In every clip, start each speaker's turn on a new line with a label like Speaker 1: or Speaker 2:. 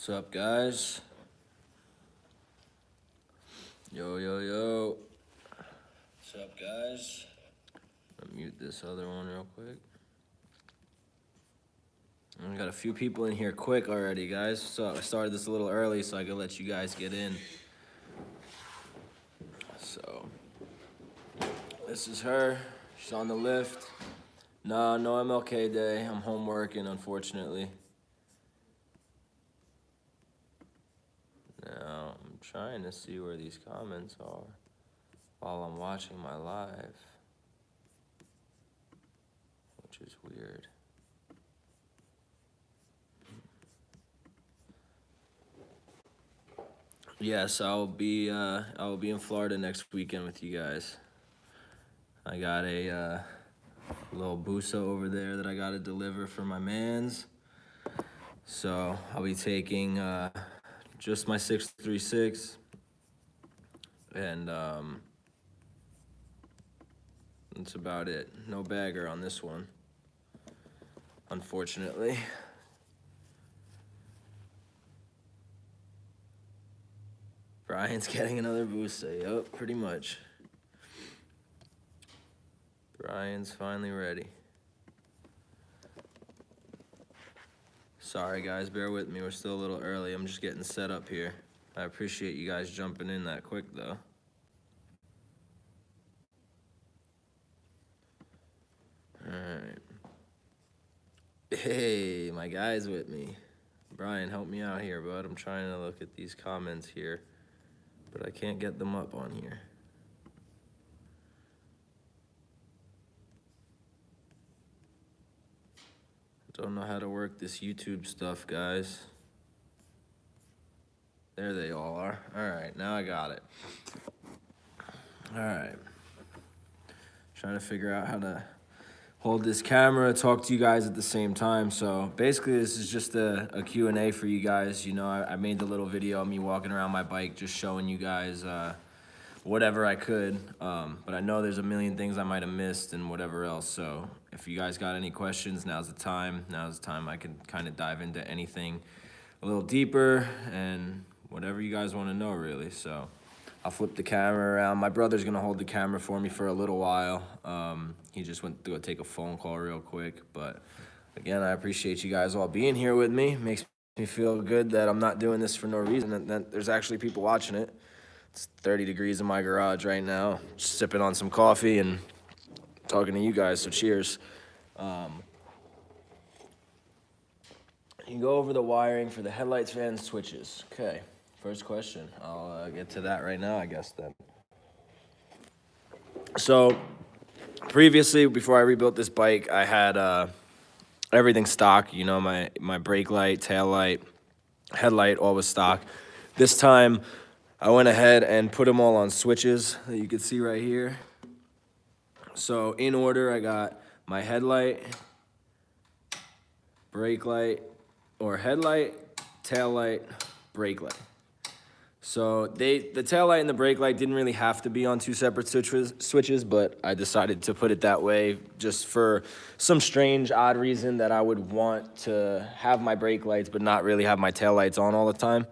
Speaker 1: What's up, guys? Yo, yo, yo. What's up, guys? I'll mute this other one real quick. I got a few people in here quick already, guys. So I started this a little early so I could let you guys get in. So, this is her. She's on the lift. No MLK Day. I'm home working, unfortunately. Now, I'm trying to see where these comments are while I'm watching my live, which is weird. Yes, I'll be in Florida next weekend with you guys. I got a little busa over there that I gotta deliver for my mans. So I'll be taking just my 636 and that's about it. No bagger on this one, unfortunately. Brian's getting another busa. Yup, pretty much. Brian's finally ready. Sorry, guys, bear with me. We're still a little early. I'm just getting set up here. I appreciate you guys jumping in that quick, though. All right. Hey, my guy's with me. Brian, help me out here, bud. I'm trying to look at these comments here, but I can't get them up on here. Don't know how to work this YouTube stuff, guys. There they all are. All right, now I got it. All right. Trying to figure out how to hold this camera, talk to you guys at the same time. So basically this is just a Q&A for you guys. You know, I made the little video of me walking around my bike, just showing you guys whatever I could. But I know there's a million things I might have missed and whatever else. So if you guys got any questions, now's the time. Now's the time I can kind of dive into anything a little deeper and whatever you guys want to know, really. So I'll flip the camera around. My brother's gonna hold the camera for me for a little while. He just went to go take a phone call real quick. But again, I appreciate you guys all being here with me. Makes me feel good that I'm not doing this for no reason, and that there's actually people watching it. It's 30 degrees in my garage right now, just sipping on some coffee and talking to you guys, so cheers. You can go over the wiring for the headlights, fans, switches. Okay, first question. I'll get to that right now, I guess, then. So previously, before I rebuilt this bike, I had everything stock. You know, my brake light, tail light, headlight, all was stock. This time, I went ahead and put them all on switches that you can see right here. So in order, I got my headlight, brake light, or headlight, tail light, brake light. So the tail light and the brake light didn't really have to be on two separate switches, but I decided to put it that way just for some strange, odd reason that I would want to have my brake lights but not really have my tail lights on all the time.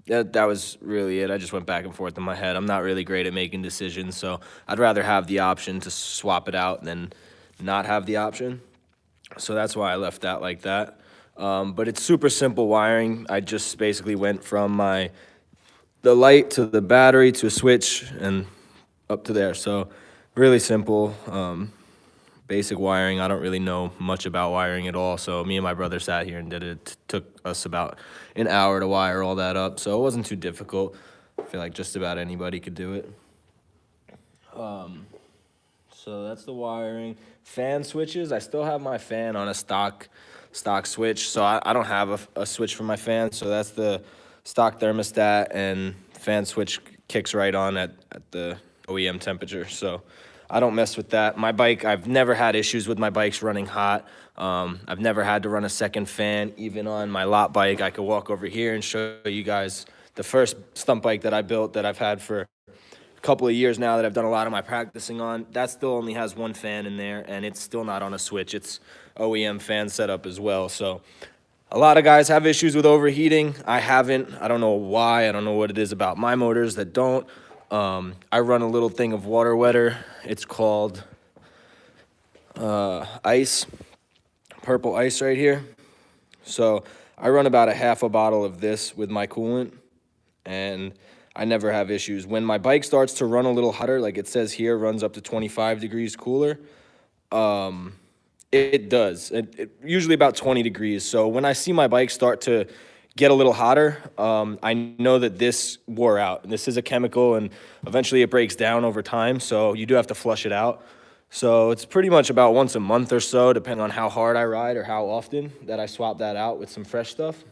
Speaker 1: That was really it. I just went back and forth in my head. I'm not really great at making decisions, so I'd rather have the option to swap it out than not have the option. So that's why I left that like that. But it's super simple wiring. I just basically went from the light to the battery to a switch and up to there. So really simple, basic wiring. I don't really know much about wiring at all. So me and my brother sat here and did it. It took us about an hour to wire all that up. So it wasn't too difficult. I feel like just about anybody could do it. So that's the wiring. Fan switches, I still have my fan on a stock switch, so I don't have a switch for my fan, so that's the stock thermostat, and fan switch kicks right on at the OEM temperature, so I don't mess with that. My bike, I've never had issues with my bikes running hot. I've never had to run a second fan, even on my lot bike. I could walk over here and show you guys the first stunt bike that I built that I've had for couple of years now that I've done a lot of my practicing on. That still only has one fan in there, and it's still not on a switch. It's OEM fan setup as well. So A lot of guys have issues with overheating. I haven't. I don't know why. I don't know what it is about my motors that don't. I run a little thing of water wetter. It's called ice, purple ice right here. So I run about a half a bottle of this with my coolant, and I never have issues. When my bike starts to run a little hotter, like it says here, runs up to 25 degrees cooler, it does. Usually about 20 degrees. So when I see my bike start to get a little hotter, I know that this wore out. This is a chemical, and eventually it breaks down over time, so you do have to flush it out. So it's pretty much about once a month or so, depending on how hard I ride or how often, that I swap that out with some fresh stuff.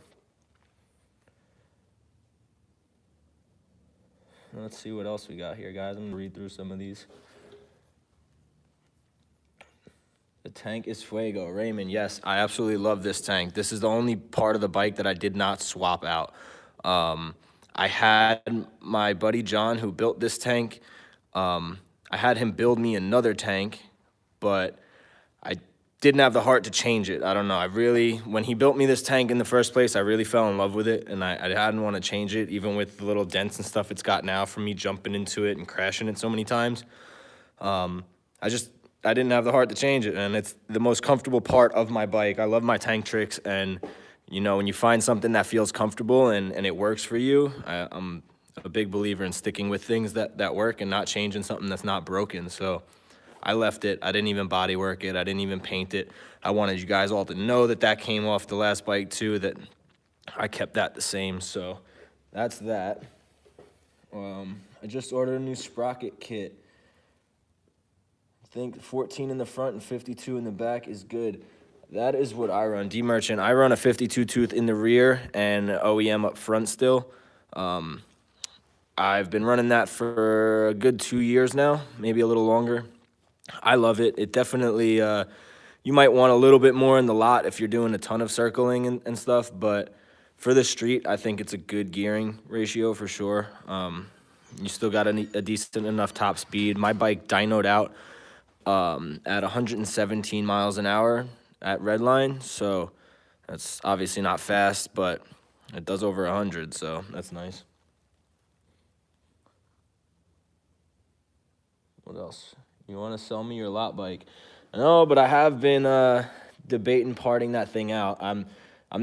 Speaker 1: Let's see what else we got here, guys. I'm gonna read through some of these. The tank is fuego. Raymond, yes, I absolutely love this tank. This is the only part of the bike that I did not swap out. I had my buddy John, who built this tank. I had him build me another tank, but I didn't have the heart to change it. I don't know. When he built me this tank in the first place, I really fell in love with it, and I didn't want to change it, even with the little dents and stuff it's got now from me jumping into it and crashing it so many times. I didn't have the heart to change it, and it's the most comfortable part of my bike. I love my tank tricks, and you know, when you find something that feels comfortable and it works for you, I'm a big believer in sticking with things that work and not changing something that's not broken. So I left it. I didn't even body work it. I didn't even paint it. I wanted you guys all to know that came off the last bike too, that I kept that the same. So that's that. I just ordered a new sprocket kit. I think 14 in the front and 52 in the back is good. That is what I run. D-Merchant, I run a 52 tooth in the rear and OEM up front still. I've been running that for a good 2 years now, maybe a little longer. I love it. It definitely, you might want a little bit more in the lot if you're doing a ton of circling and stuff, but for the street, I think it's a good gearing ratio for sure. You still got a decent enough top speed. My bike dynoed out at 117 miles an hour at Redline, so that's obviously not fast, but it does over 100, so that's nice. What else? You want to sell me your lot bike? No, but I have been debating parting that thing out. I'm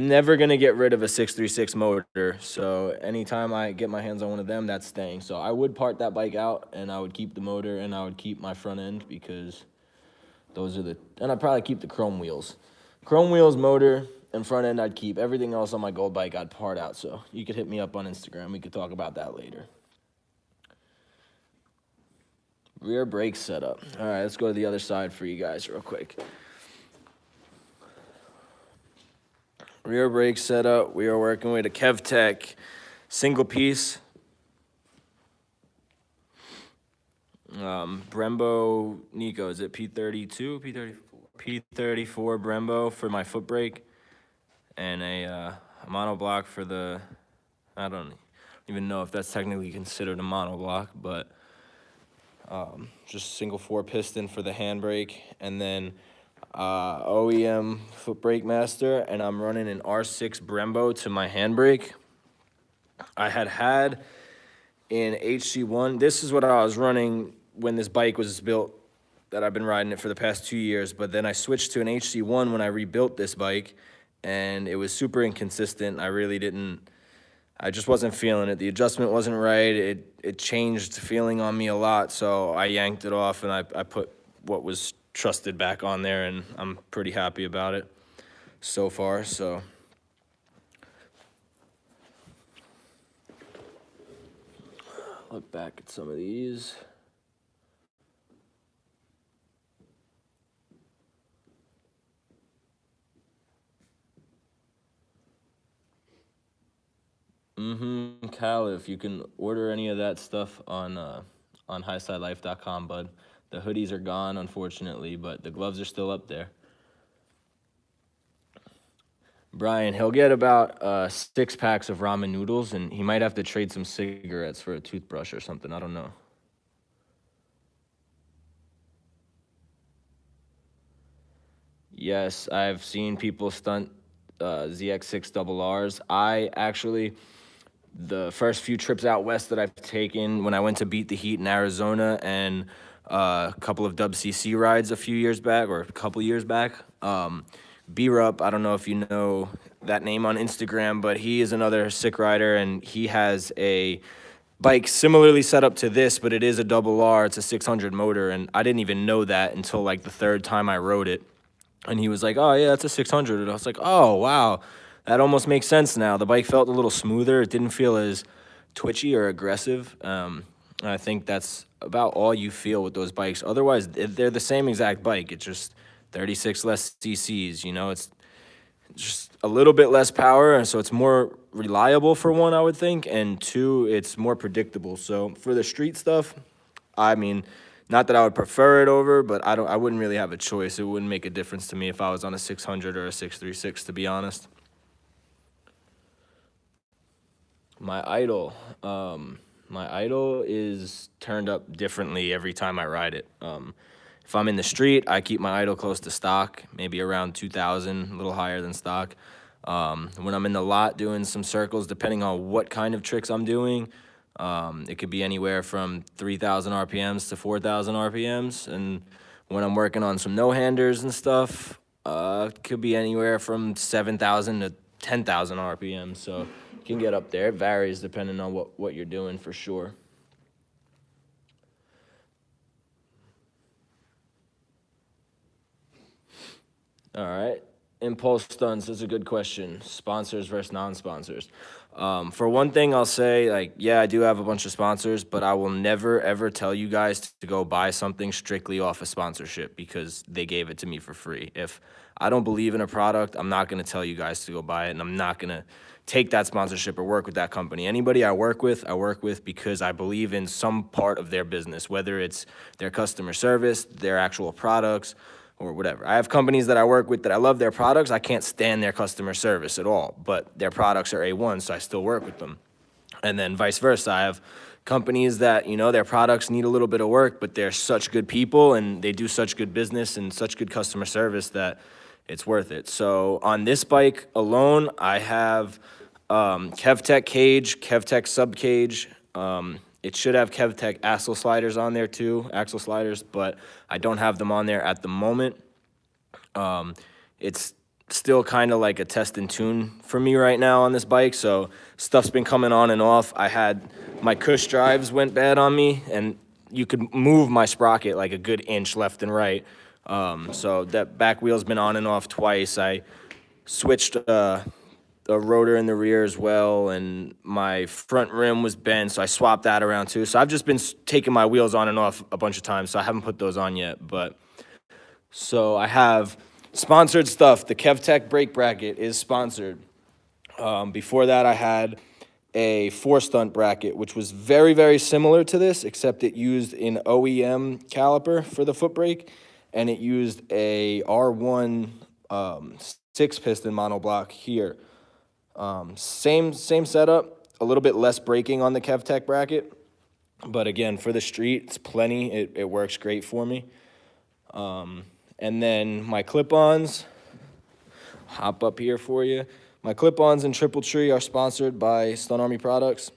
Speaker 1: never gonna get rid of a 636 motor, so anytime I get my hands on one of them, that's staying. So I would part that bike out, and I would keep the motor, and I would keep my front end, because those are and I'd probably keep the chrome wheels. Chrome wheels, motor, and front end I'd keep. Everything else on my gold bike I'd part out, so you could hit me up on Instagram. We could talk about that later. Rear brake setup. All right, let's go to the other side for you guys real quick. Rear brake setup. We are working with a KevTech single piece. Brembo Nico, is it P32? P34 Brembo for my foot brake. And a monoblock for the, I don't even know if that's technically considered a monoblock, but just single 4 piston for the handbrake, and then OEM foot brake master, and I'm running an R6 Brembo to my handbrake. I had in HC1, this is what I was running when this bike was built, that I've been riding it for the past 2 years, but then I switched to an HC1 when I rebuilt this bike, and it was super inconsistent. I just wasn't feeling it. The adjustment wasn't right. It changed feeling on me a lot, so I yanked it off, and I put what was trusted back on there, and I'm pretty happy about it so far. So look back at some of these. Cal, if you can order any of that stuff on highsidelife.com, bud. The hoodies are gone, unfortunately, but the gloves are still up there. Brian, he'll get about 6 packs of ramen noodles, and he might have to trade some cigarettes for a toothbrush or something. I don't know. Yes, I've seen people stunt ZX6 double Rs. I actually, the first few trips out west that I've taken, when I went to beat the heat in Arizona and a couple of WCC rides a few years back, or a couple years back, B-Rup, I don't know if you know that name on Instagram, but he is another sick rider, and he has a bike similarly set up to this, but it is a double R. It's a 600 motor, and I didn't even know that until like the third time I rode it. And he was like, "Oh yeah, it's a 600." And I was like, "Oh wow, that almost makes sense now." The bike felt a little smoother. It didn't feel as twitchy or aggressive. And I think that's about all you feel with those bikes. Otherwise, they're the same exact bike. It's just 36 less CCs. You know, it's just a little bit less power, and so it's more reliable for one, I would think, and two, it's more predictable. So for the street stuff, I mean, not that I would prefer it over, but I wouldn't really have a choice. It wouldn't make a difference to me if I was on a 600 or a 636, to be honest. My idle, my idle is turned up differently every time I ride it. If I'm in the street, I keep my idle close to stock, maybe around 2,000, a little higher than stock. When I'm in the lot doing some circles, depending on what kind of tricks I'm doing, it could be anywhere from 3,000 RPMs to 4,000 RPMs. And when I'm working on some no-handers and stuff, it could be anywhere from 7,000 to 10,000 RPMs. So you can get up there. It varies depending on what you're doing for sure. All right. Impulse stunts is a good question. Sponsors versus non-sponsors. For one thing, I'll say, like, yeah, I do have a bunch of sponsors, but I will never, ever tell you guys to go buy something strictly off a sponsorship because they gave it to me for free. If I don't believe in a product, I'm not going to tell you guys to go buy it, and I'm not going to take that sponsorship or work with that company. Anybody I work with because I believe in some part of their business, whether it's their customer service, their actual products, or whatever. I have companies that I work with that I love their products. I can't stand their customer service at all, but their products are A1, so I still work with them. And then vice versa. I have companies that, you know, their products need a little bit of work, but they're such good people and they do such good business and such good customer service that it's worth it. So on this bike alone, I have KevTech cage, KevTech sub cage. It should have KevTech axle sliders on there too, axle sliders, but I don't have them on there at the moment. It's still kind of like a test and tune for me right now on this bike, so stuff's been coming on and off. I had my cush drives went bad on me, and you could move my sprocket like a good inch left and right. So that back wheel's been on and off twice. I switched a rotor in the rear as well, and my front rim was bent, so I swapped that around too. So I've just been taking my wheels on and off a bunch of times, so I haven't put those on yet. But so I have sponsored stuff. The KevTech brake bracket is sponsored. Before that, I had a 4-stunt bracket, which was very, very similar to this, except it used an OEM caliper for the foot brake, and it used a R1 6-piston monoblock here. Same setup, a little bit less braking on the KevTech bracket, but again, for the street, it's plenty. It works great for me. And then my clip-ons, hop up here for you. My clip-ons in Triple Tree are sponsored by Stunt Army Products.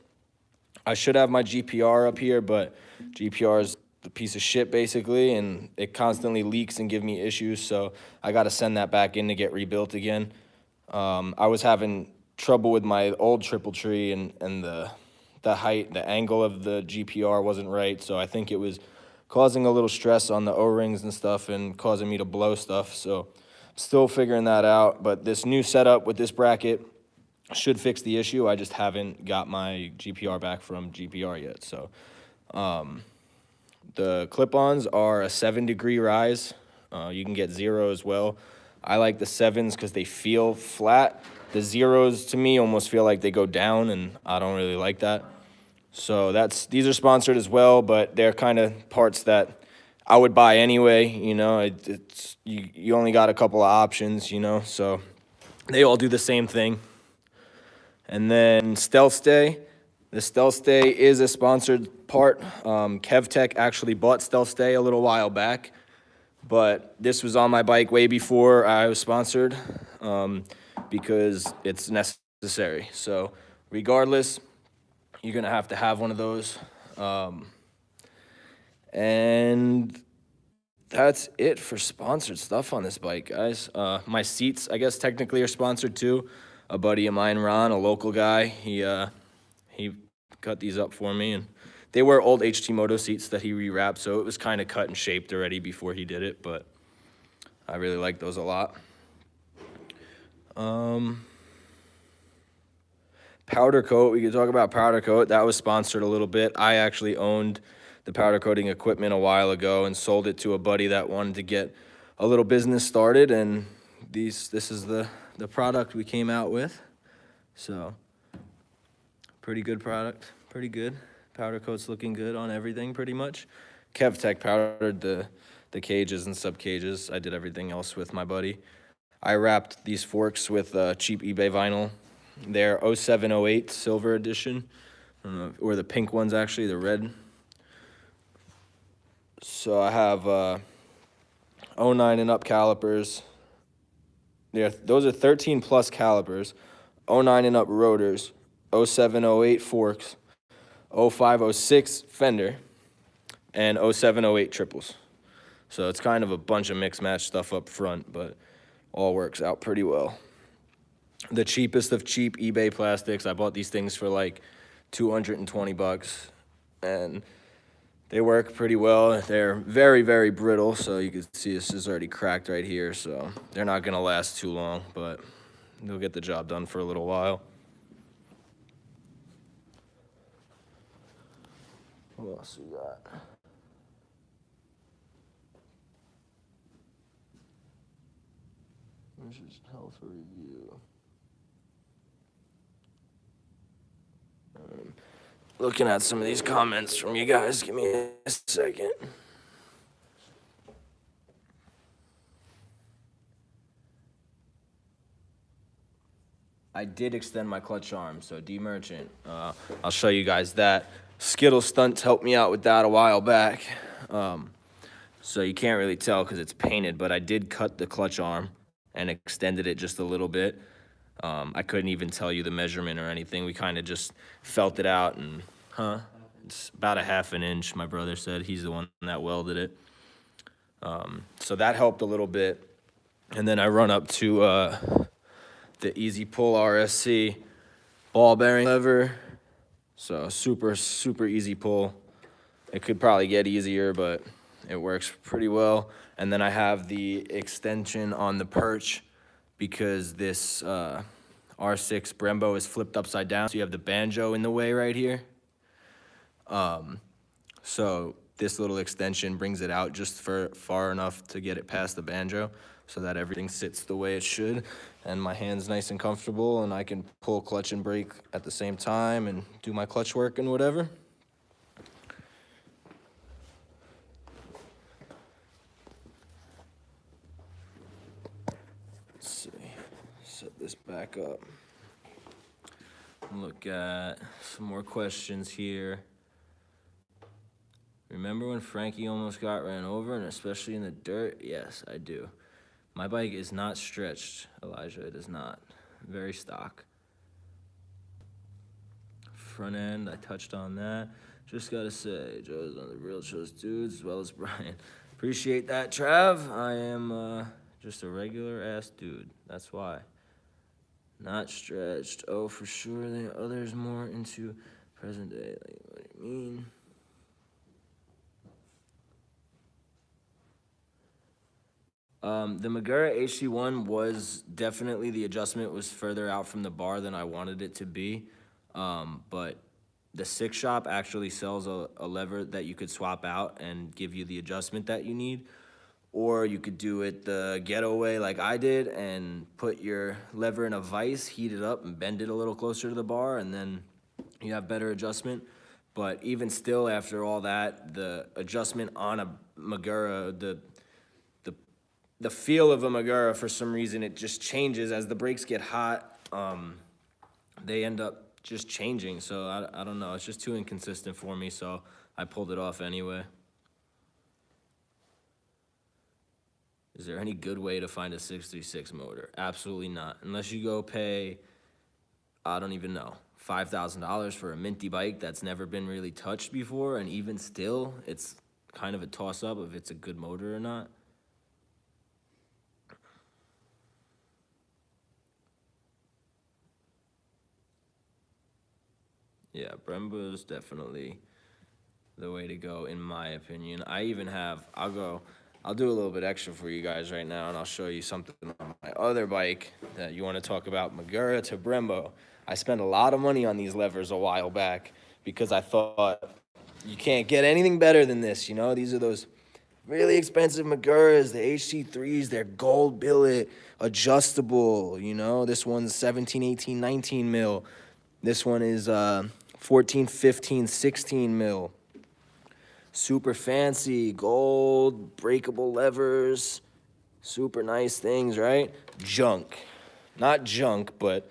Speaker 1: I should have my GPR up here, but GPR is a piece of shit basically, and it constantly leaks and gives me issues, so I got to send that back in to get rebuilt again. I was having trouble with my old Triple Tree, and the height, the angle of the GPR wasn't right, so I think it was causing a little stress on the O-rings and stuff and causing me to blow stuff, so still figuring that out. But this new setup with this bracket should fix the issue. I just haven't got my GPR back from GPR yet. So the clip-ons are a 7-degree rise. You can get 0 as well. I like the 7s because they feel flat. The 0s to me almost feel like they go down, and I don't really like that. So these are sponsored as well, but they're kind of parts that I would buy anyway. You know, you only got a couple of options, you know, so they all do the same thing. And then Stealth Stay. The Stealth Stay is a sponsored part. KevTech actually bought Stealth Stay a little while back, but this was on my bike way before I was sponsored. because it's necessary. So regardless, you're gonna have to have one of those. And that's it for sponsored stuff on this bike, guys. My seats, I guess, technically are sponsored too. A buddy of mine, Ron, a local guy, he cut these up for me, and they were old HT Moto seats that he rewrapped, so it was kind of cut and shaped already before he did it, but I really like those a lot. Powder coat, we could talk about powder coat. That was sponsored a little bit. I actually owned the powder coating equipment a while ago and sold it to a buddy that wanted to get a little business started, and this is the product we came out with. So pretty good product, pretty good. Powder coat's looking good on everything pretty much. KevTech powdered the cages and sub cages. I did everything else with my buddy. I wrapped these forks with cheap eBay vinyl. They're 0708 silver edition, or the pink ones actually, the red. So I have 09 and up calipers. Yeah, those are 13 plus calipers, 09 and up rotors, 0708 forks, 0506 fender, and 0708 triples. So it's kind of a bunch of mix match stuff up front, but all works out pretty well. The cheapest of cheap eBay plastics. I bought these things for like 220 bucks, and they work pretty well. They're very, very brittle, so you can see this is already cracked right here, so they're not gonna last too long, but they'll get the job done for a little while. What else we got? This is health review. Looking at some of these comments from you guys. Give me a second. I did extend my clutch arm, so D-Merchant. I'll show you guys that. Skittle Stunt helped me out with that a while back. So you can't really tell because it's painted, but I did cut the clutch arm and extended it just a little bit. I couldn't even tell you the measurement or anything. We kind of just felt it out, and it's about a ½ an inch, my brother said. He's the one that welded it. So that helped a little bit. And then I run up to the Easy Pull RSC ball bearing lever. So super, super easy pull. It could probably get easier, but it works pretty well. And then I have the extension on the perch because this R6 Brembo is flipped upside down. So you have the banjo in the way right here. So this little extension brings it out just for far enough to get it past the banjo so that everything sits the way it should. And my hand's nice and comfortable, and I can pull clutch and brake at the same time and do my clutch work and whatever. Let's see, set this back up. Look at some more questions here. Remember when Frankie almost got ran over, and especially in the dirt? Yes, I do. My bike is not stretched, Elijah. It is not. Very stock. Front end, I touched on that. Just gotta say, Joe's on the Real Shows Dudes, as well as Brian. Appreciate that, Trav. I am just a regular ass dude. That's why. Not stretched. Oh, for sure. The others more into present day. Like, what do you mean? The Magura HC1 was definitely, the adjustment was further out from the bar than I wanted it to be. But the Six Shop actually sells a lever that you could swap out and give you the adjustment that you need. Or you could do it the ghetto way like I did and put your lever in a vise, heat it up, and bend it a little closer to the bar, and then you have better adjustment. But even still, after all that, the adjustment on a Magura, the feel of a Magura, for some reason, it just changes as the brakes get hot. They end up just changing. So I don't know. It's just too inconsistent for me. So I pulled it off anyway. Is there any good way to find a 636 motor? Absolutely not. Unless you go pay, I don't even know, $5,000 for a minty bike that's never been really touched before, and even still, it's kind of a toss-up if it's a good motor or not. Yeah, Brembo is definitely the way to go, in my opinion. I even have, I'll do a little bit extra for you guys right now, and I'll show you something on my other bike that you want to talk about, Magura to Brembo. I spent a lot of money on these levers a while back because I thought you can't get anything better than this, you know? These are those really expensive Maguras, the HT3s, they're gold billet, adjustable, you know? This one's 17, 18, 19 mil. This one is 14, 15, 16 mil. Super fancy, gold, breakable levers, super nice things, right? Junk. Not junk, but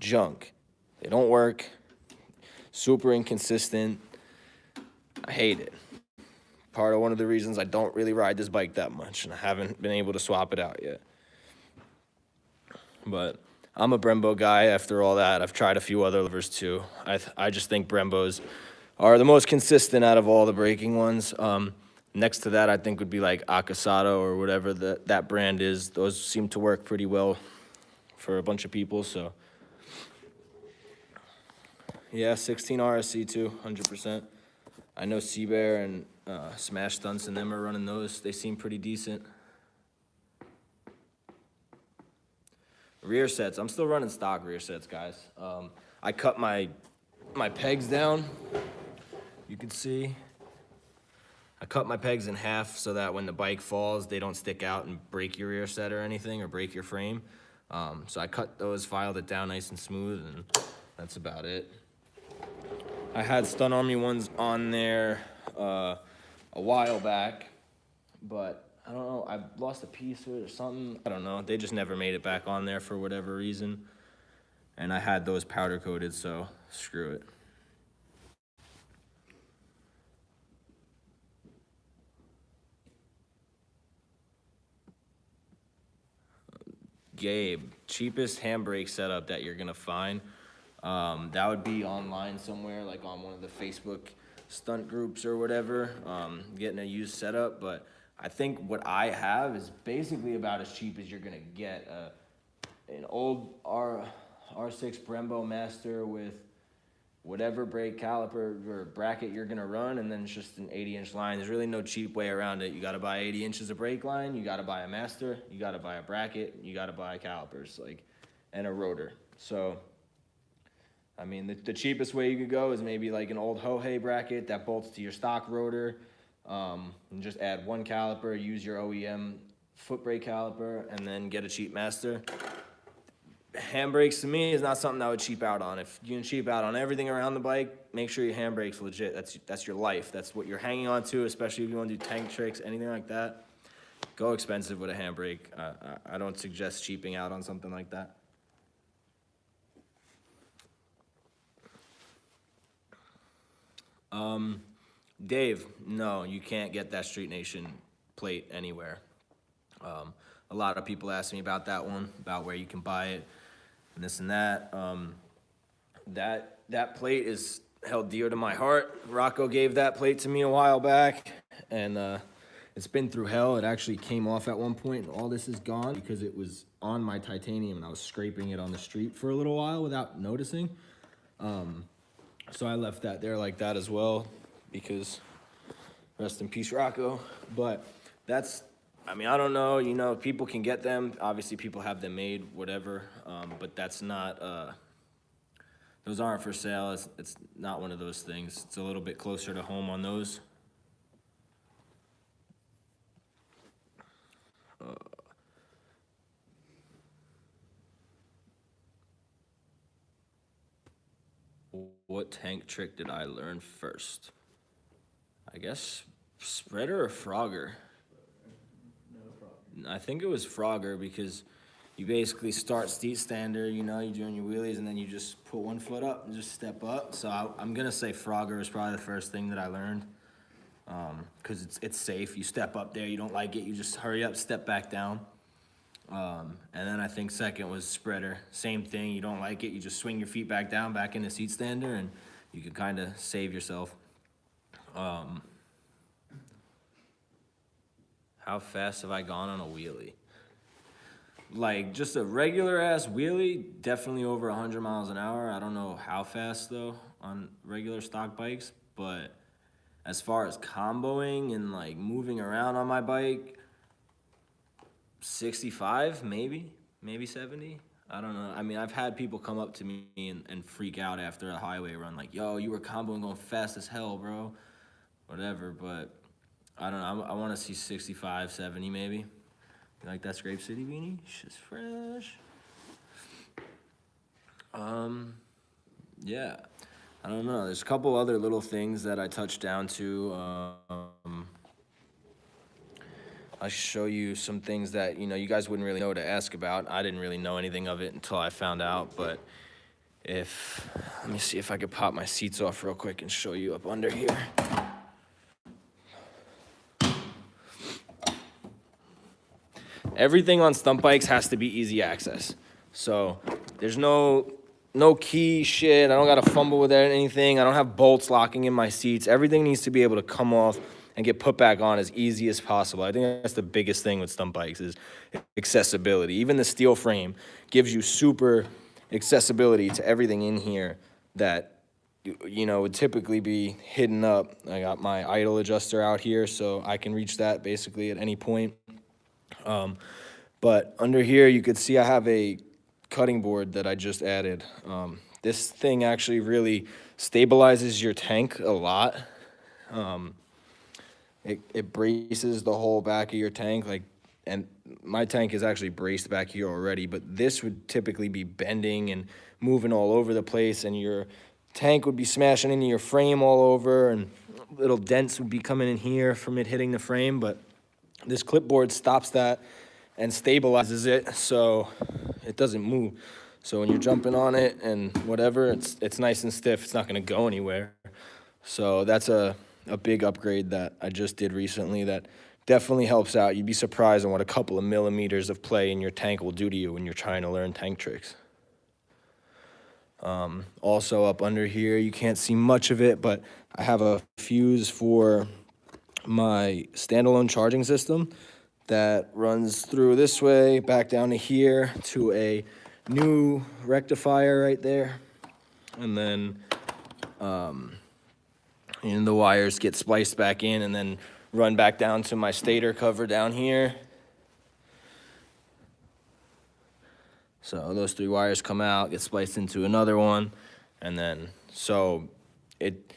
Speaker 1: junk. They don't work. Super inconsistent. I hate it. Part of one of the reasons I don't really ride this bike that much, and I haven't been able to swap it out yet. But I'm a Brembo guy after all that. I've tried a few other levers too. I just think Brembos are the most consistent out of all the braking ones. Next to that, I think would be like Akasato or whatever that brand is. Those seem to work pretty well for a bunch of people, so. Yeah, 16 RSC too, 100%. I know Seabear and Smash Stunts and them are running those. They seem pretty decent. Rear sets, I'm still running stock rear sets, guys. I cut my pegs down. You can see. I cut my pegs in half so that when the bike falls, they don't stick out and break your rear set or anything, or break your frame. So I cut those, filed it down nice and smooth, and that's about it. I had Stunt Army ones on there a while back, but I don't know, I lost a piece of it or something. I don't know, they just never made it back on there for whatever reason. And I had those powder coated, so screw it. Gabe, cheapest handbrake setup that you're gonna find. That would be online somewhere, like on one of the Facebook stunt groups or whatever, getting a used setup. But I think what I have is basically about as cheap as you're gonna get. An old R6 Brembo Master with whatever brake caliper or bracket you're gonna run, and then it's just an 80-inch line. There's really no cheap way around it. You gotta buy 80 inches of brake line, you gotta buy a master, you gotta buy a bracket, you gotta buy calipers, and a rotor. So, I mean, the cheapest way you could go is maybe like an old Hohei bracket that bolts to your stock rotor, and just add one caliper, use your OEM foot brake caliper, and then get a cheap master. Handbrakes to me is not something I would cheap out on. If you can cheap out on everything around the bike, make sure your handbrake's legit. That's your life. That's what you're hanging on to, especially if you want to do tank tricks, anything like that. Go expensive with a handbrake. I don't suggest cheaping out on something like that. Dave, no, you can't get that Street Nation plate anywhere. A lot of people ask me about that one, about where you can buy it, and this and that. That plate is held dear to my heart. Rocco gave that plate to me a while back, and it's been through hell. It actually came off at one point, and all this is gone because it was on my titanium, and I was scraping it on the street for a little while without noticing. So I left that there like that as well, because rest in peace, Rocco. But that's, I mean, I don't know, you know, people can get them. Obviously, people have them made, whatever, but that's not, those aren't for sale. It's not one of those things. It's a little bit closer to home on those. What tank trick did I learn first? I guess spreader or Frogger? I think it was Frogger, because you basically start steep stander, you know, you're doing your wheelies, and then you just put one foot up and just step up. So I'm gonna say Frogger was probably the first thing that I learned. because it's safe. You step up there, you don't like it, you just hurry up, step back down. And then I think second was spreader. Same thing, you don't like it, you just swing your feet back down, back into seat stander, and you can kind of save yourself. How fast have I gone on a wheelie? Like just a regular ass wheelie, definitely over 100 miles an hour. I don't know how fast though on regular stock bikes, but as far as comboing and like moving around on my bike, 65, maybe 70. I don't know. I mean, I've had people come up to me and freak out after a highway run, like, yo, you were comboing going fast as hell, bro. Whatever, but I don't know. I want to see 65, 70 maybe. You like that Scrape City beanie? Shit's fresh. Yeah. I don't know. There's a couple other little things that I touched down to. I'll show you some things that, you guys wouldn't really know to ask about. I didn't really know anything of it until I found out, but let me see if I could pop my seats off real quick and show you up under here. Everything on stunt bikes has to be easy access. So there's no key shit. I don't gotta fumble with anything. I don't have bolts locking in my seats. Everything needs to be able to come off and get put back on as easy as possible. I think that's the biggest thing with stunt bikes is accessibility. Even the steel frame gives you super accessibility to everything in here that would typically be hidden up. I got my idle adjuster out here, so I can reach that basically at any point. But under here, you could see I have a cutting board that I just added. This thing actually really stabilizes your tank a lot. It braces the whole back of your tank, and my tank is actually braced back here already, but this would typically be bending and moving all over the place, and your tank would be smashing into your frame all over, and little dents would be coming in here from it hitting the frame, but this clipboard stops that and stabilizes it so it doesn't move. So when you're jumping on it and whatever, it's nice and stiff. It's not gonna go anywhere. So that's a big upgrade that I just did recently that definitely helps out. You'd be surprised on what a couple of millimeters of play in your tank will do to you when you're trying to learn tank tricks. Also up under here, you can't see much of it, but I have a fuse for my standalone charging system that runs through this way, back down to here to a new rectifier right there. And then the wires get spliced back in and then run back down to my stator cover down here. So those 3 wires come out, get spliced into another one, and then so it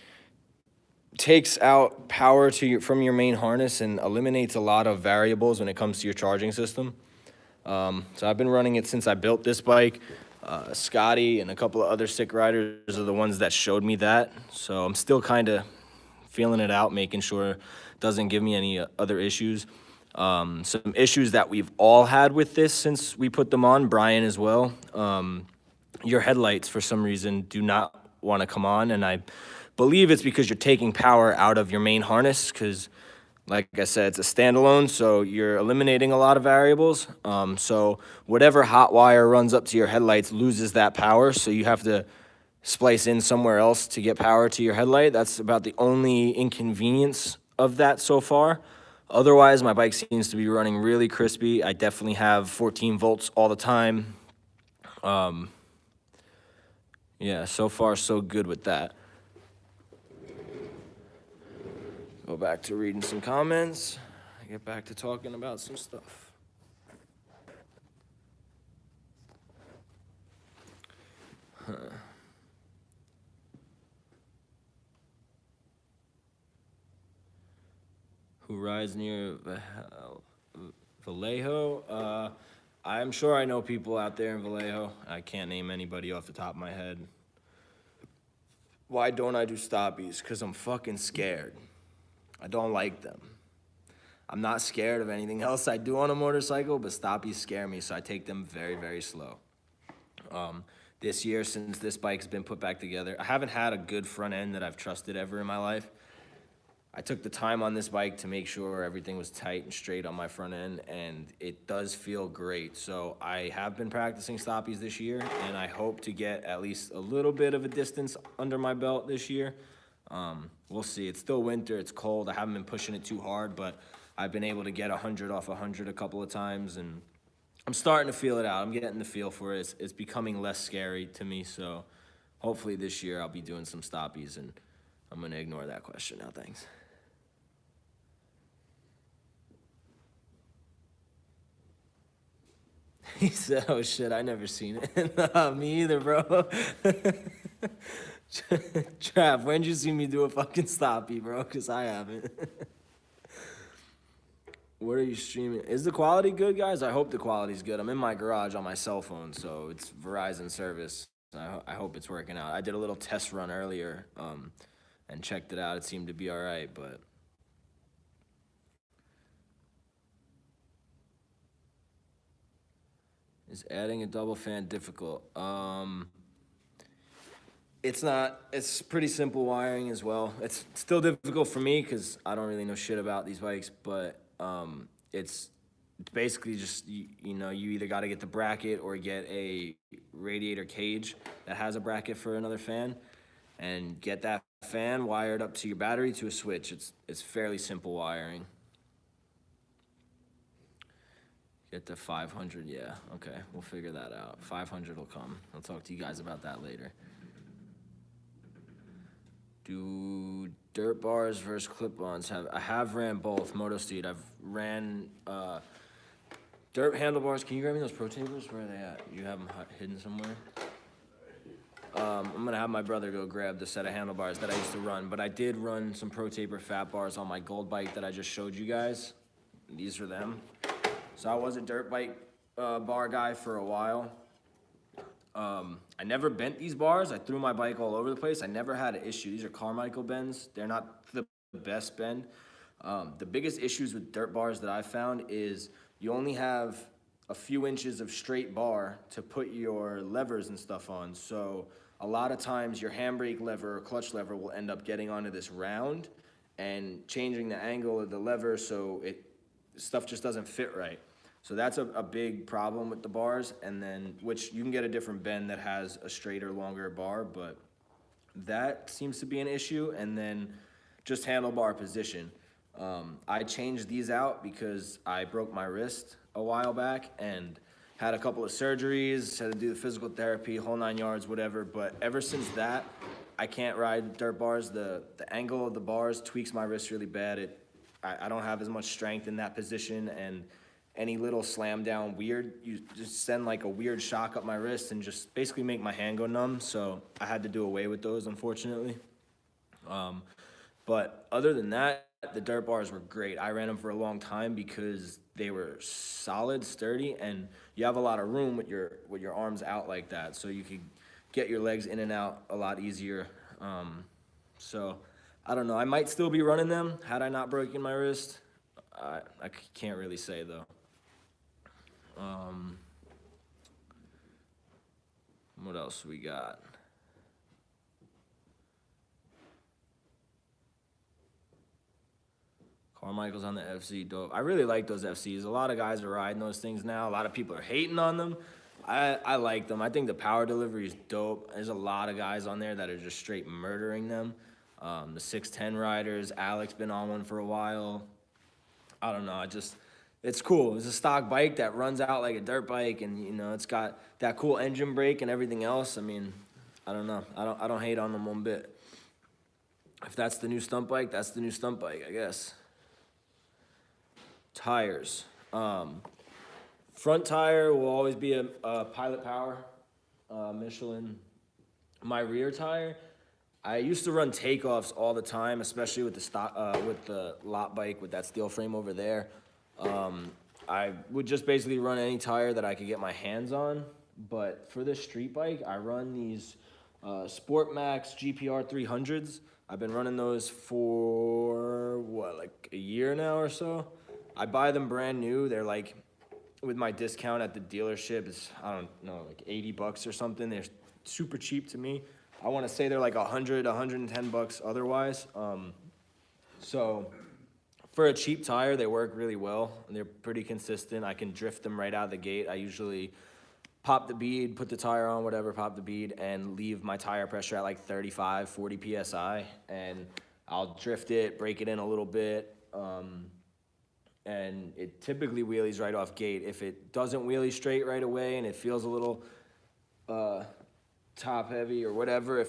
Speaker 1: takes out power from your main harness and eliminates a lot of variables when it comes to your charging system. So I've been running it since I built this bike. Scotty and a couple of other sick riders are the ones that showed me that. So I'm still kind of feeling it out, making sure it doesn't give me any other issues. Some issues that we've all had with this since we put them on, Brian as well. Your headlights, for some reason, do not want to come on, and I believe it's because you're taking power out of your main harness because, like I said, it's a standalone, so you're eliminating a lot of variables. So whatever hot wire runs up to your headlights loses that power, so you have to splice in somewhere else to get power to your headlight. That's about the only inconvenience of that so far. Otherwise, my bike seems to be running really crispy. I definitely have 14 volts all the time. Yeah, so far so good with that. Go back to reading some comments. Get back to talking about some stuff. Who rides near Vallejo? I'm sure I know people out there in Vallejo. I can't name anybody off the top of my head. Why don't I do Stoppies? Because I'm fucking scared. I don't like them. I'm not scared of anything else I do on a motorcycle, but Stoppies scare me, so I take them very, very slow. This year, since this bike's been put back together, I haven't had a good front end that I've trusted ever in my life. I took the time on this bike to make sure everything was tight and straight on my front end, and it does feel great. So I have been practicing stoppies this year, and I hope to get at least a little bit of a distance under my belt this year. We'll see. It's still winter. It's cold. I haven't been pushing it too hard, but I've been able to get 100 off 100 a couple of times, and I'm starting to feel it out. I'm getting the feel for it. It's becoming less scary to me, so hopefully this year I'll be doing some stoppies, and I'm going to ignore that question now. Thanks. He said, "Oh shit, I never seen it." Nah, me either, bro. Trav, when'd you see me do a fucking stoppie, bro? Cause I haven't. What are you streaming? Is the quality good, guys? I hope the quality's good. I'm in my garage on my cell phone, so it's Verizon service. I hope it's working out. I did a little test run earlier, and checked it out. It seemed to be all right, but is adding a double fan difficult? It's not. It's pretty simple wiring as well. It's still difficult for me because I don't really know shit about these bikes, but it's basically just, you know, you either got to get the bracket or get a radiator cage that has a bracket for another fan, and get that fan wired up to your battery to a switch. It's fairly simple wiring. Get to 500, yeah, okay, we'll figure that out. 500 will come. I'll talk to you guys about that later. Do dirt bars versus clip-ons? I have ran both, Motosteed. I've ran dirt handlebars. Can you grab me those pro tapers? Where are they at? You have them hidden somewhere? I'm gonna have my brother go grab the set of handlebars that I used to run, but I did run some pro taper fat bars on my gold bike that I just showed you guys. These are them. So I was a dirt bike bar guy for a while. I never bent these bars. I threw my bike all over the place. I never had an issue. These are Carmichael bends. They're not the best bend. The biggest issues with dirt bars that I've found is you only have a few inches of straight bar to put your levers and stuff on. So a lot of times your handbrake lever or clutch lever will end up getting onto this round and changing the angle of the lever so stuff just doesn't fit right. So that's a big problem with the bars, and then, which you can get a different bend that has a straighter, longer bar, but that seems to be an issue. And then just handlebar position. I changed these out because I broke my wrist a while back and had a couple of surgeries, had to do the physical therapy, whole 9 yards, whatever. But ever since that, I can't ride dirt bars. The angle of the bars tweaks my wrist really bad. I don't have as much strength in that position, and any little slam down weird, you just send like a weird shock up my wrist and just basically make my hand go numb. So I had to do away with those, unfortunately. But other than that, the dirt bars were great. I ran them for a long time because they were solid, sturdy, and you have a lot of room with your arms out like that, so you could get your legs in and out a lot easier. So I don't know. I might still be running them had I not broken my wrist. I can't really say though. What else we got? Carmichael's on the FC, dope. I really like those FCs. A lot of guys are riding those things now. A lot of people are hating on them. I like them. I think the power delivery is dope. There's a lot of guys on there that are just straight murdering them. The 610 riders, Alex been on one for a while. I don't know, it's cool. It's a stock bike that runs out like a dirt bike, and you know, it's got that cool engine brake and everything else. I mean, I don't know. I don't hate on them one bit. If that's the new stunt bike, that's the new stunt bike, I guess. Tires. Front tire will always be a Pilot Power, Michelin. My rear tire, I used to run takeoffs all the time, especially with the lot bike with that steel frame over there. I would just basically run any tire that I could get my hands on. But for this street bike, I run these Sport Max GPR 300s. I've been running those for, like a year now or so. I buy them brand new. They're like, with my discount at the dealership, it's, I don't know, like 80 bucks or something. They're super cheap to me. I want to say they're like 100, 110 bucks otherwise. So for a cheap tire, they work really well. And they're pretty consistent. I can drift them right out of the gate. I usually pop the bead, put the tire on, whatever, pop the bead, and leave my tire pressure at like 35, 40 PSI. And I'll drift it, break it in a little bit. And it typically wheelies right off gate. If it doesn't wheelie straight right away and it feels a little top heavy or whatever,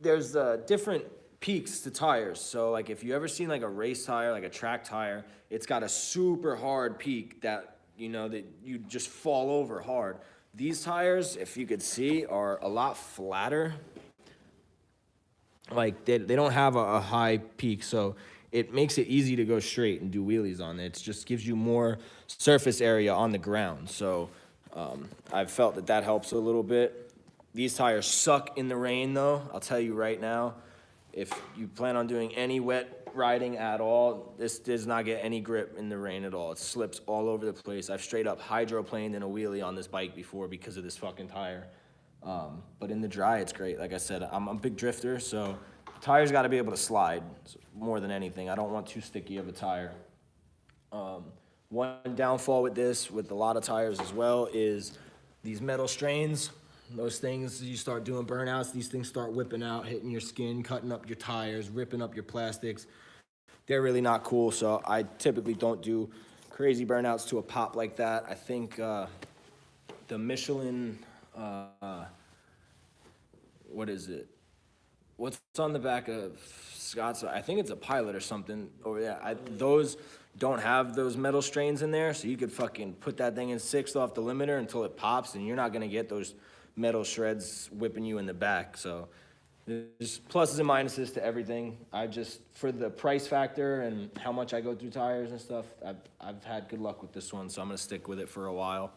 Speaker 1: there's different peaks to tires. So like if you ever seen like a race tire, like a track tire, it's got a super hard peak that, you know, that you just fall over hard. These tires, if you could see, are a lot flatter. Like they don't have a high peak, so it makes it easy to go straight and do wheelies on it. It just gives you more surface area on the ground. So I've felt that helps a little bit. These tires suck in the rain though, I'll tell you right now. If you plan on doing any wet riding at all, this does not get any grip in the rain at all. It slips all over the place. I've straight up hydroplaned in a wheelie on this bike before because of this fucking tire. But in the dry, it's great. Like I said, I'm a big drifter, so tires got to be able to slide more than anything. I don't want too sticky of a tire. One downfall with this, with a lot of tires as well, is these metal strains. Those things, you start doing burnouts, these things start whipping out, hitting your skin, cutting up your tires, ripping up your plastics. They're really not cool, so I typically don't do crazy burnouts to a pop like that. I think the Michelin, what is it? What's on the back of Scott's? I think it's a Pilot or something. Oh yeah, those don't have those metal strains in there, so you could fucking put that thing in sixth off the limiter until it pops, and you're not gonna get those metal shreds whipping you in the back. So there's pluses and minuses to everything. For the price factor and how much I go through tires and stuff, I've had good luck with this one, so I'm gonna stick with it for a while.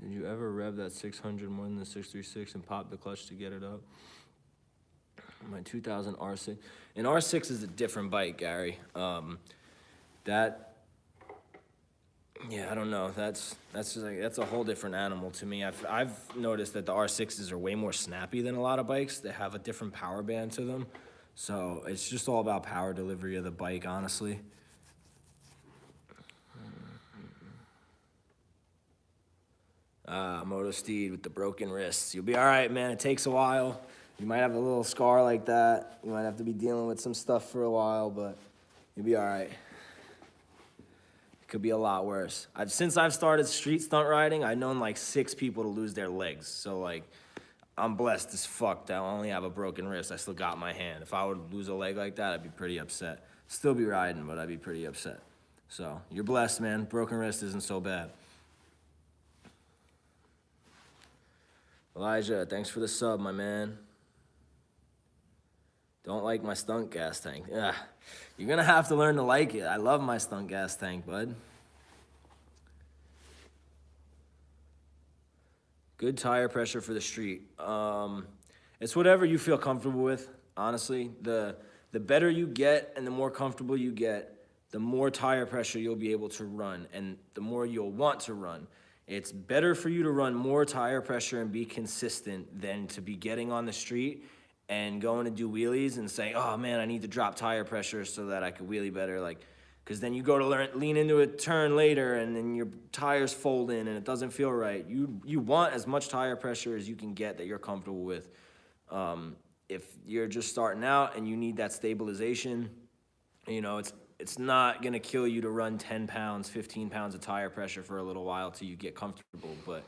Speaker 1: Did you ever rev that 600 more than the 636 and pop the clutch to get it up? My 2000 R6. An R6 is a different bike, Gary. I don't know. That's a whole different animal to me. I've noticed that the R6s are way more snappy than a lot of bikes. They have a different power band to them. So it's just all about power delivery of the bike, honestly. Moto Steed with the broken wrists. You'll be all right, man. It takes a while. You might have a little scar like that. You might have to be dealing with some stuff for a while, but you'll be all right. It could be a lot worse. Since I've started street stunt riding, I've known like 6 people to lose their legs. So like, I'm blessed as fuck that I only have a broken wrist. I still got my hand. If I would lose a leg like that, I'd be pretty upset. Still be riding, but I'd be pretty upset. So you're blessed, man. Broken wrist isn't so bad. Elijah, thanks for the sub, my man. Don't like my stunt gas tank. Ugh. You're gonna have to learn to like it. I love my stunt gas tank, bud. Good tire pressure for the street. It's whatever you feel comfortable with, honestly. The better you get and the more comfortable you get, the more tire pressure you'll be able to run and the more you'll want to run. It's better for you to run more tire pressure and be consistent than to be getting on the street and going to do wheelies and say, oh man, I need to drop tire pressure so that I can wheelie better. Because then you go to lean into a turn later and then your tires fold in and it doesn't feel right. You want as much tire pressure as you can get that you're comfortable with. If you're just starting out and you need that stabilization, you know, it's not gonna kill you to run 10 pounds, 15 pounds of tire pressure for a little while till you get comfortable. But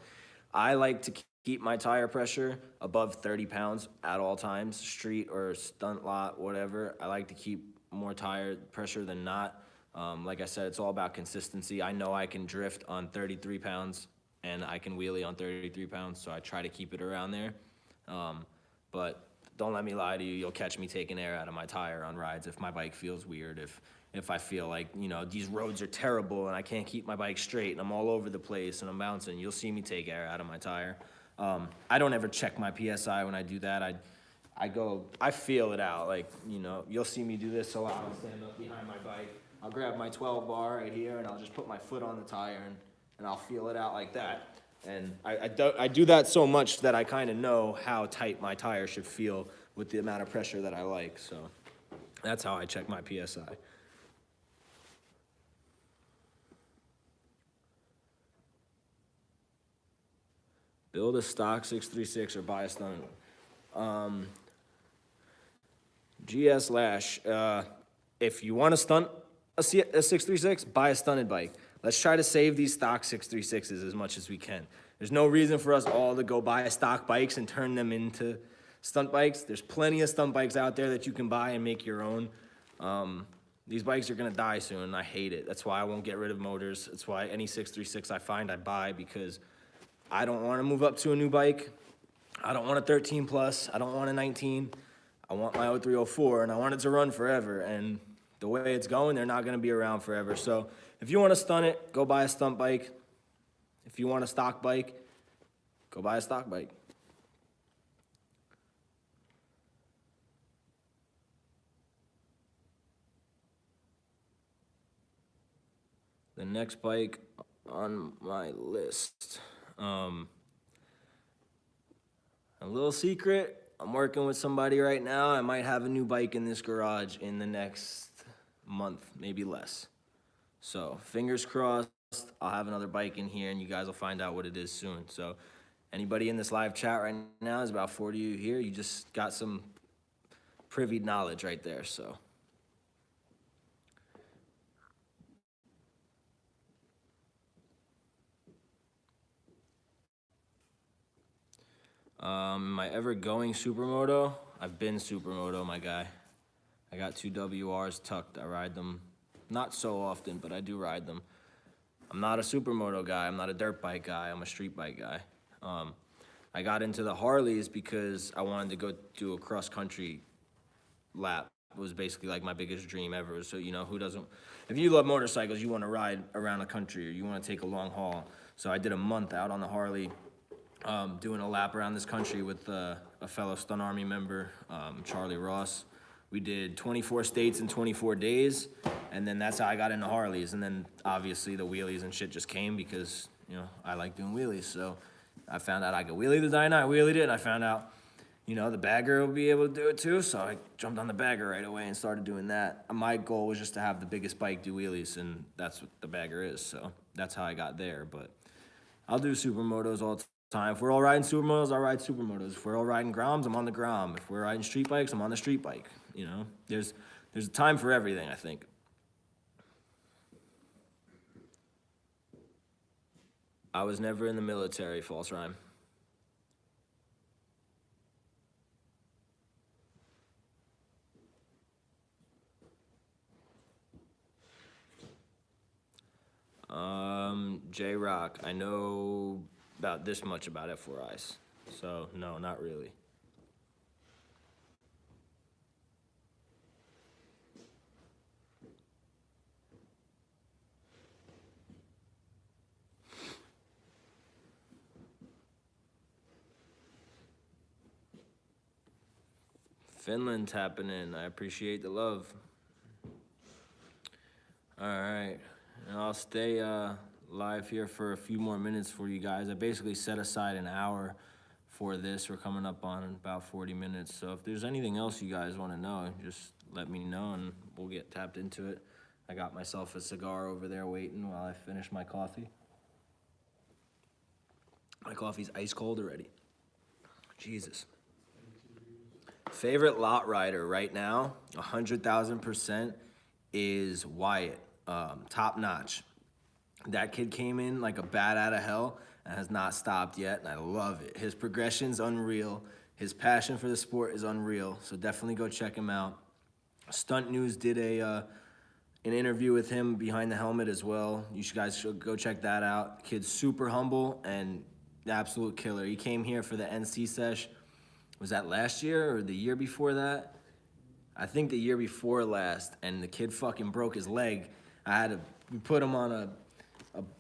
Speaker 1: I like to keep my tire pressure above 30 pounds at all times, street or stunt lot, whatever. I like to keep more tire pressure than not. Like I said, it's all about consistency. I know I can drift on 33 pounds and I can wheelie on 33 pounds, so I try to keep it around there. But don't let me lie to you, you'll catch me taking air out of my tire on rides if my bike feels weird, if I feel like, you know, these roads are terrible and I can't keep my bike straight and I'm all over the place and I'm bouncing, you'll see me take air out of my tire. I don't ever check my PSI when I do that. I feel it out. Like, you know, you'll see me do this a lot. I'll stand up behind my bike I'll grab my 12 bar right here and I'll just put my foot on the tire and I'll feel it out like that. And I do that so much that I kind of know how tight my tire should feel with the amount of pressure that I like. So that's how I check my PSI. Build a stock 636 or buy a Stunt. GS Lash, if you want to stunt a 636, buy a stunted bike. Let's try to save these stock 636s as much as we can. There's no reason for us all to go buy stock bikes and turn them into stunt bikes. There's plenty of stunt bikes out there that you can buy and make your own. These bikes are gonna die soon, and I hate it. That's why I won't get rid of motors. That's why any 636 I find I buy, because I don't wanna move up to a new bike. I don't want a 13 plus, I don't want a 19. I want my 0304, and I want it to run forever. And the way it's going, they're not gonna be around forever. So if you wanna stunt it, go buy a stunt bike. If you want a stock bike, go buy a stock bike. The next bike on my list, a little secret, I'm working with somebody right now. I might have a new bike in this garage in the next month, maybe less. So fingers crossed, I'll have another bike in here and you guys will find out what it is soon. So anybody in this live chat right now, is about 40 of you here, you just got some privy knowledge right there, so. Am I ever going supermoto? I've been supermoto, my guy. I got 2 WRs tucked. I ride them not so often, but I do ride them. I'm not a supermoto guy. I'm not a dirt bike guy. I'm a street bike guy. I got into the Harleys because I wanted to go do a cross-country lap. It was basically like my biggest dream ever. So, you know, who doesn't? If you love motorcycles, you want to ride around the country or you want to take a long haul. So I did a month out on the Harley, doing a lap around this country with a fellow Stunt Army member, Charlie Ross. We did 24 states in 24 days, and then that's how I got into Harleys. And then obviously the wheelies and shit just came because, you know, I like doing wheelies. So I found out I could wheelie the Dyna, I wheelied it, and I found out, you know, the bagger will be able to do it too. So I jumped on the bagger right away and started doing that. My goal was just to have the biggest bike do wheelies, and that's what the bagger is. So that's how I got there. But I'll do supermotos all the time. If we're all riding supermotos, I'll ride supermotos. If we're all riding Groms, I'm on the Grom. If we're riding street bikes, I'm on the street bike. You know, there's a time for everything, I think. I was never in the military, false rhyme. J-Rock, I know about this much about F4 Ice. So, no, not really. Finland tapping in. I appreciate the love. All right. And I'll stay live here for a few more minutes for you guys. I basically set aside an hour for this. We're coming up on about 40 minutes. So if there's anything else you guys want to know, just let me know and we'll get tapped into it. I got myself a cigar over there waiting while I finish my coffee. My coffee's ice cold already. Jesus. Favorite lot rider right now, 100,000%, is Wyatt. Top notch. That kid came in like a bat out of hell and has not stopped yet, and I love it. His progression's unreal. His passion for the sport is unreal, so definitely go check him out. Stunt News did an interview with him behind the helmet as well. You guys should go check that out. Kid's super humble and absolute killer. He came here for the NC sesh. Was that last year or the year before that? I think the year before last, and the kid fucking broke his leg. I had to put him on a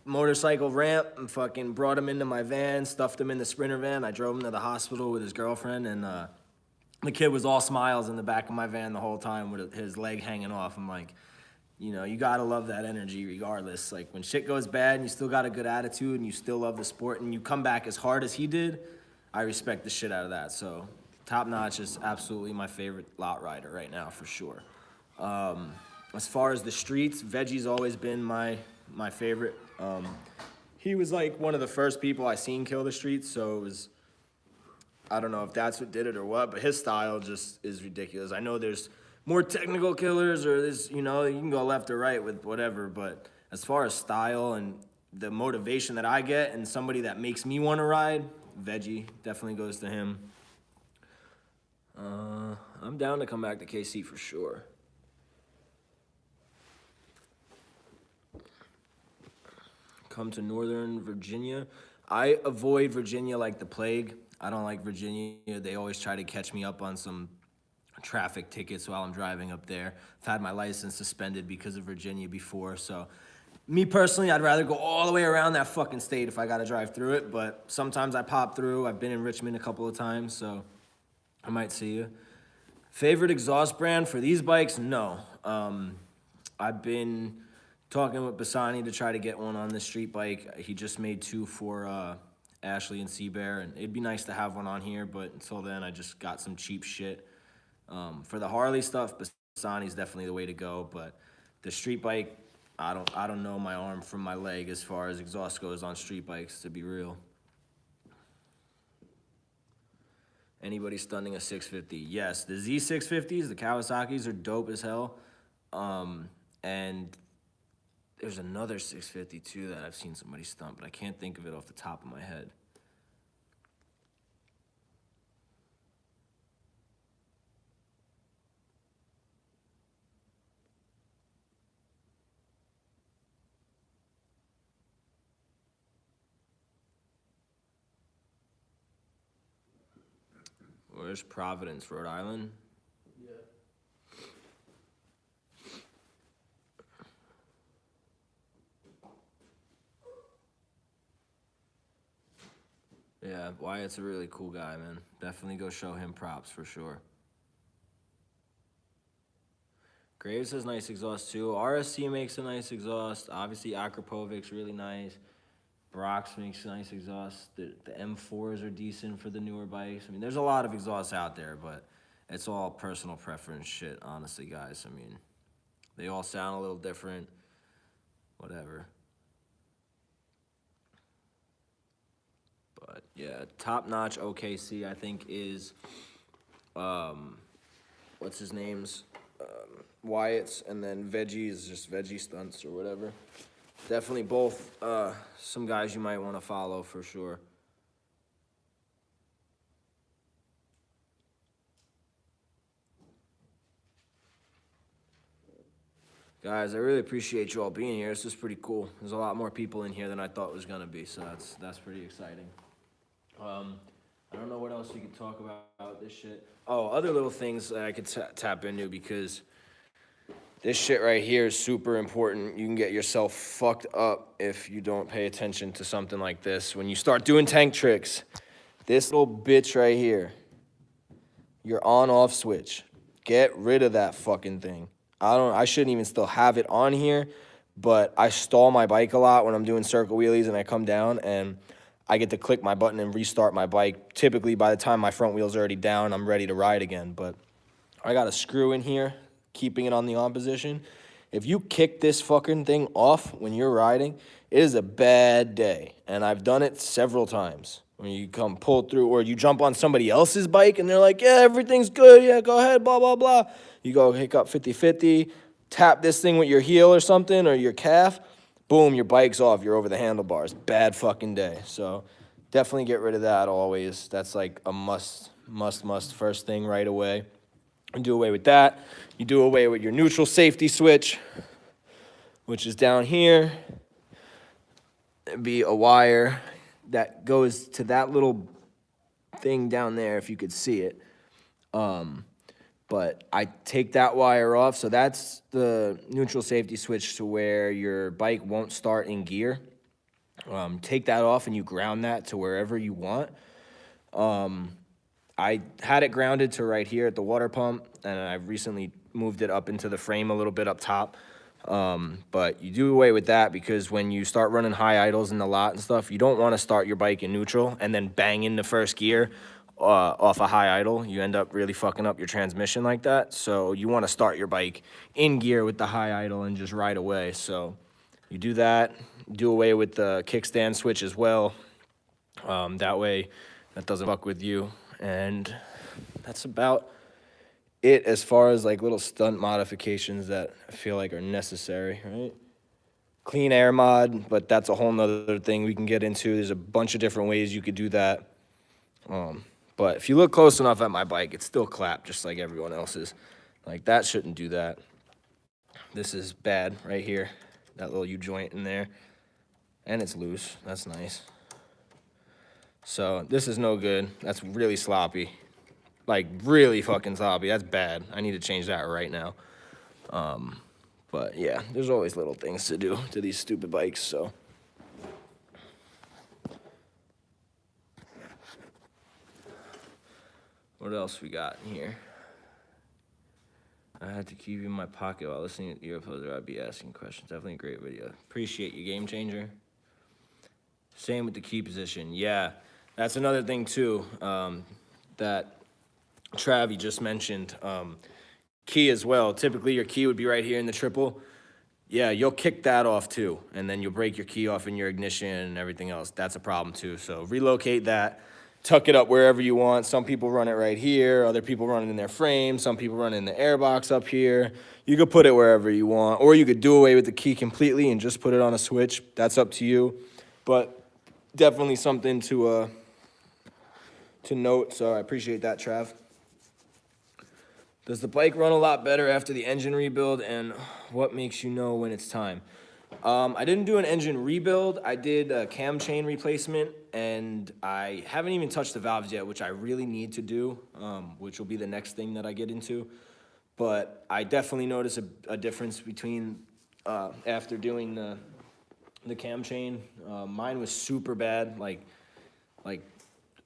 Speaker 1: motorcycle ramp and fucking brought him into my van, stuffed him in the Sprinter van. I drove him to the hospital with his girlfriend, and the kid was all smiles in the back of my van the whole time with his leg hanging off. I'm like, you know, you gotta love that energy regardless. Like when shit goes bad and you still got a good attitude and you still love the sport and you come back as hard as he did, I respect the shit out of that. So Top Notch is absolutely my favorite lot rider right now for sure. As far as the streets, Veggie's always been my favorite. He was like one of the first people I seen kill the streets, so it was, I don't know if that's what did it or what, but his style just is ridiculous. I know there's more technical killers or there's, you know, you can go left or right with whatever, but as far as style and the motivation that I get and somebody that makes me want to ride, Veggie definitely goes to him. I'm down to come back to KC for sure. Come to Northern Virginia. I avoid Virginia like the plague. I don't like Virginia. They always try to catch me up on some traffic tickets while I'm driving up there. I've had my license suspended because of Virginia before, so me personally, I'd rather go all the way around that fucking state if I gotta drive through it, but sometimes I pop through. I've been in Richmond a couple of times, so I might see you. Favorite exhaust brand for these bikes? No. I've been talking with Bassani to try to get one on this street bike. He just made two for Ashley and Seabear, and it'd be nice to have one on here, but until then, I just got some cheap shit. For the Harley stuff, Bassani's definitely the way to go, but the street bike, I don't know my arm from my leg as far as exhaust goes on street bikes, to be real. Anybody stunning a 650? Yes, the Z650s, the Kawasaki's are dope as hell. And there's another 650 too that I've seen somebody stunt, but I can't think of it off the top of my head. Where's Providence, Rhode Island?
Speaker 2: Yeah.
Speaker 1: Yeah, Wyatt's a really cool guy, man. Definitely go show him props for sure. Graves has nice exhaust too. RSC makes a nice exhaust. Obviously, Akrapovic's really nice. Brock's makes a nice exhaust. The M4s are decent for the newer bikes. I mean, there's a lot of exhausts out there, but it's all personal preference shit, honestly, guys. I mean, they all sound a little different. Whatever. But yeah, Top Notch OKC, I think, is what's his name's? Wyatt's, and then Veggie is just Veggie Stunts or whatever. Definitely both some guys you might want to follow for sure. Guys, I really appreciate you all being here. This is pretty cool. There's a lot more people in here than I thought was gonna be, so that's pretty exciting. I don't know what else we could talk about this shit. Oh, other little things that I could tap into, because this shit right here is super important. You can get yourself fucked up if you don't pay attention to something like this. When you start doing tank tricks, this little bitch right here, your on-off switch, get rid of that fucking thing. I shouldn't even still have it on here, but I stall my bike a lot when I'm doing circle wheelies and I come down and I get to click my button and restart my bike. Typically, by the time my front wheel's already down, I'm ready to ride again. But I got a screw in here, keeping it on the on position. If you kick this fucking thing off when you're riding, it is a bad day. And I've done it several times. When you come pull through, or you jump on somebody else's bike and they're like, yeah, everything's good, yeah, go ahead, blah, blah, blah. You go hiccup 50-50, tap this thing with your heel or something, or your calf, boom, your bike's off, you're over the handlebars. Bad fucking day. So definitely get rid of that always. That's like a must first thing right away. And do away with that. You do away with your neutral safety switch, which is down here. It'd be a wire that goes to that little thing down there, if you could see it. But I take that wire off, so that's the neutral safety switch to where your bike won't start in gear. Take that off and you ground that to wherever you want. I had it grounded to right here at the water pump, and I've recently moved it up into the frame a little bit up top. But you do away with that because when you start running high idles in the lot and stuff, you don't want to start your bike in neutral and then bang in the first gear off a high idle. You end up really fucking up your transmission like that. So you want to start your bike in gear with the high idle and just ride away. So you do that, do away with the kickstand switch as well. That way that doesn't fuck with you. And that's about it as far as like little stunt modifications that I feel like are necessary, right? Clean air mod, but that's a whole nother thing we can get into. There's a bunch of different ways you could do that. But if you look close enough at my bike, it's still clapped just like everyone else's. Like that shouldn't do that. This is bad right here. That little U-joint in there. And it's loose. That's nice. So this is no good. That's really sloppy. Like really fucking sloppy. That's bad. I need to change that right now. But yeah, there's always little things to do to these stupid bikes, so. What else we got in here? I had to keep you in my pocket while listening to earphones or I'd be asking questions. Definitely a great video. Appreciate you, Game Changer. Same with the key position. Yeah, that's another thing too that Travi just mentioned. Key as well. Typically your key would be right here in the triple. Yeah, you'll kick that off too, and then you'll break your key off in your ignition and everything else. That's a problem too. So relocate that, tuck it up wherever you want. Some people run it right here. Other people run it in their frame. Some people run it in the airbox up here. You could put it wherever you want, or you could do away with the key completely and just put it on a switch. That's up to you, but definitely something to note. So I appreciate that, Trav. Does the bike run a lot better after the engine rebuild, and what makes you know when it's time? I didn't do an engine rebuild. I did a cam chain replacement, and I haven't even touched the valves yet, which I really need to do, which will be the next thing that I get into. But I definitely notice a difference between after doing the cam chain. Mine was super bad, like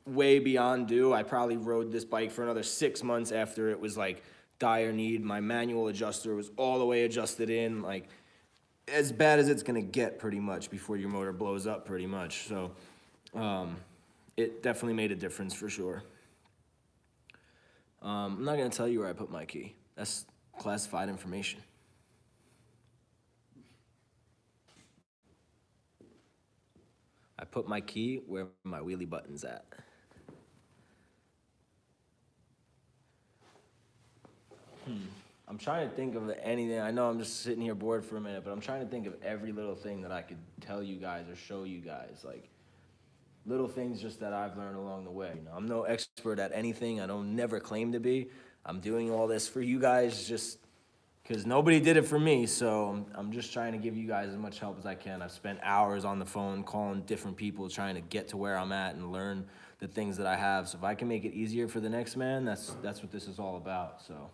Speaker 1: way beyond due. I probably rode this bike for another 6 months after it was like dire need. My manual adjuster was all the way adjusted in, like as bad as it's gonna get pretty much before your motor blows up pretty much. So it definitely made a difference for sure. I'm not gonna tell you where I put my key. That's classified information. I put my key where my wheelie button's at. I'm trying to think of anything. I know I'm just sitting here bored for a minute, but I'm trying to think of every little thing that I could tell you guys or show you guys. Like, little things just that I've learned along the way. You know, I'm no expert at anything. I don't never claim to be. I'm doing all this for you guys just because nobody did it for me. So I'm just trying to give you guys as much help as I can. I've spent hours on the phone calling different people trying to get to where I'm at and learn the things that I have. So if I can make it easier for the next man, that's what this is all about. So.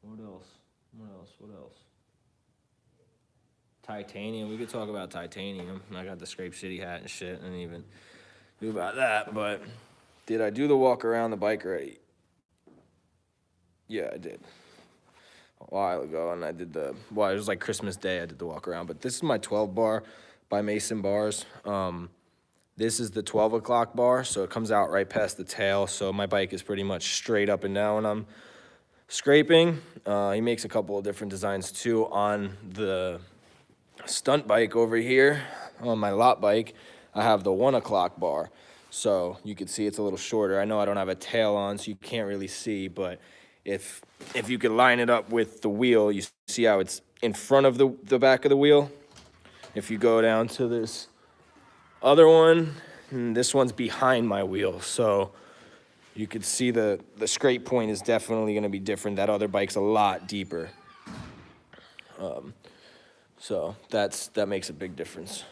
Speaker 1: What else? Titanium. We could talk about titanium. I got the Scrape City hat and shit. I didn't even do about that. But did I do the walk around the bike already? Yeah, I did. A while ago, and I did it was like Christmas Day. I did the walk around. But this is my 12 bar by Mason Bars. This is the 12 o'clock bar, so it comes out right past the tail, so my bike is pretty much straight up and down when I'm scraping. He makes a couple of different designs, too, on the stunt bike over here. On my lot bike, I have the 1 o'clock bar, so you can see it's a little shorter. I know I don't have a tail on, so you can't really see, but if you could line it up with the wheel, you see how it's in front of the back of the wheel? If you go down to this other one, this one's behind my wheel, so you could see the scrape point is definitely going to be different. That other bike's a lot deeper, so that makes a big difference.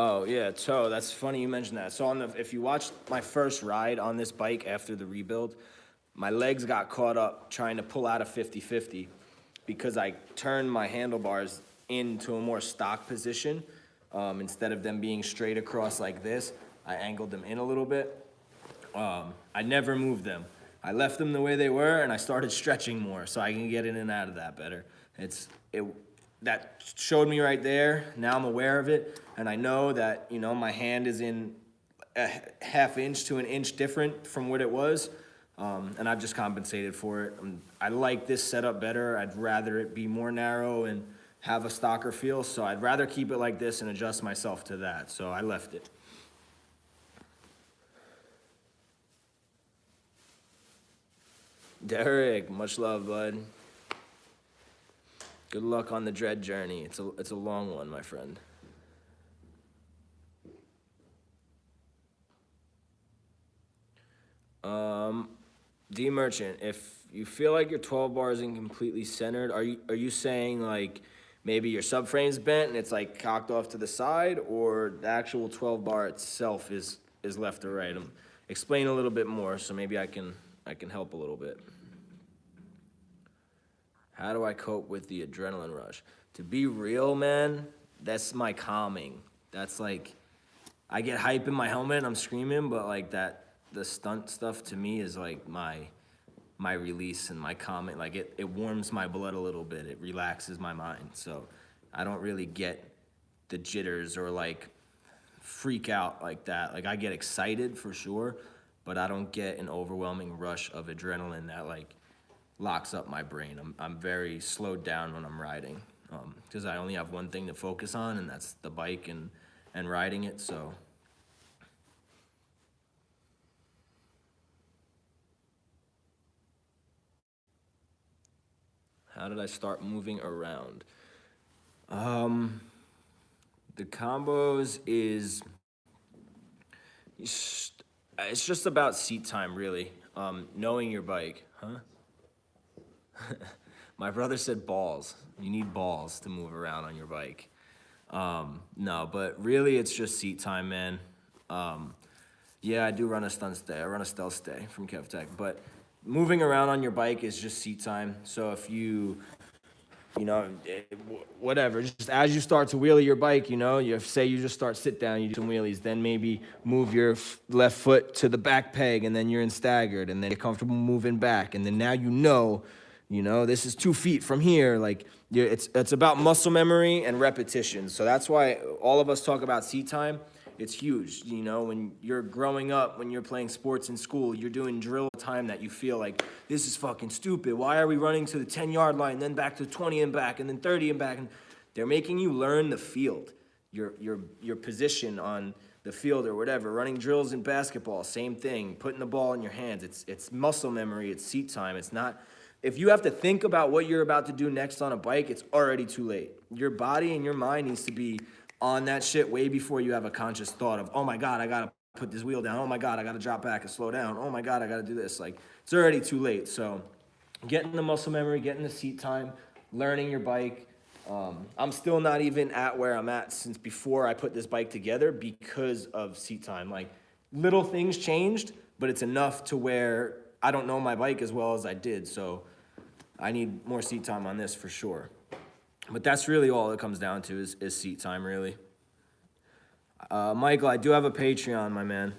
Speaker 1: Oh yeah, toe. That's funny you mentioned that. So if you watched my first ride on this bike after the rebuild, my legs got caught up trying to pull out a 50-50 because I turned my handlebars into a more stock position. Instead of them being straight across like this, I angled them in a little bit. I never moved them. I left them the way they were, and I started stretching more so I can get in and out of that better. That showed me right there. Now I'm aware of it, and I know that, you know, my hand is in a half inch to an inch different from what it was, and I've just compensated for it. I like this setup better. I'd rather it be more narrow and have a stocker feel, so I'd rather keep it like this and adjust myself to that, so I left it. Derek, much love, bud. Good luck on the dread journey. It's a long one, my friend. D Merchant, if you feel like your 12 bar isn't completely centered, are you saying like maybe your subframe's bent and it's like cocked off to the side, or the actual 12 bar itself is left or right? Explain a little bit more so maybe I can help a little bit. How do I cope with the adrenaline rush? To be real, man, that's my calming. That's like, I get hype in my helmet and I'm screaming, but like the stunt stuff to me is like my release and my calming. Like it warms my blood a little bit. It relaxes my mind. So I don't really get the jitters or like freak out like that. Like I get excited for sure, but I don't get an overwhelming rush of adrenaline that like locks up my brain. I'm very slowed down when I'm riding, because I only have one thing to focus on, and that's the bike and riding it. So how did I start moving around? The combos is it's just about seat time, really. Knowing your bike, huh? My brother said balls. You need balls to move around on your bike. No, but really it's just seat time, man. Yeah, I do run a stunt stay. I run a stealth stay from KevTech, but moving around on your bike is just seat time. So if you know, whatever, just as you start to wheelie your bike, you know, say you just start sit down, you do some wheelies, then maybe move your left foot to the back peg, and then you're in staggered, and then get comfortable moving back, and then now you know, this is 2 feet from here. Like, it's about muscle memory and repetition. So that's why all of us talk about seat time. It's huge. You know, when you're growing up, when you're playing sports in school, you're doing drill time that you feel like, this is fucking stupid. Why are we running to the 10-yard line, then back to 20 and back, and then 30 and back? And they're making you learn the field, your position on the field or whatever. Running drills in basketball, same thing. Putting the ball in your hands. It's muscle memory. It's seat time. It's not. If you have to think about what you're about to do next on a bike, it's already too late. Your body and your mind needs to be on that shit way before you have a conscious thought of, oh my God, I gotta put this wheel down. Oh my God, I gotta drop back and slow down. Oh my God, I gotta do this. Like, it's already too late. So getting the muscle memory, getting the seat time, learning your bike. I'm still not even at where I'm at since before I put this bike together because of seat time. Like, little things changed, but it's enough to where I don't know my bike as well as I did. So I need more seat time on this for sure. But that's really all it comes down to is seat time, really. Michael, I do have a Patreon, my man.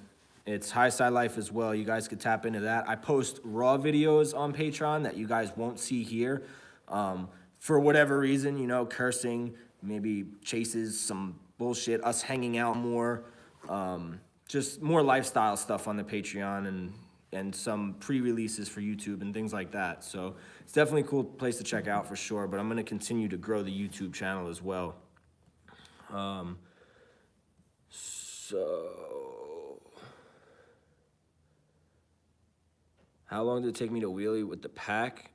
Speaker 1: It's High Side Life as well. You guys could tap into that. I post raw videos on Patreon that you guys won't see here. For whatever reason, you know, cursing, maybe chases, some bullshit, us hanging out more. Just more lifestyle stuff on the Patreon and some pre-releases for YouTube and things like that. So it's definitely a cool place to check out for sure, but I'm gonna continue to grow the YouTube channel as well. So how long did it take me to wheelie with the pack?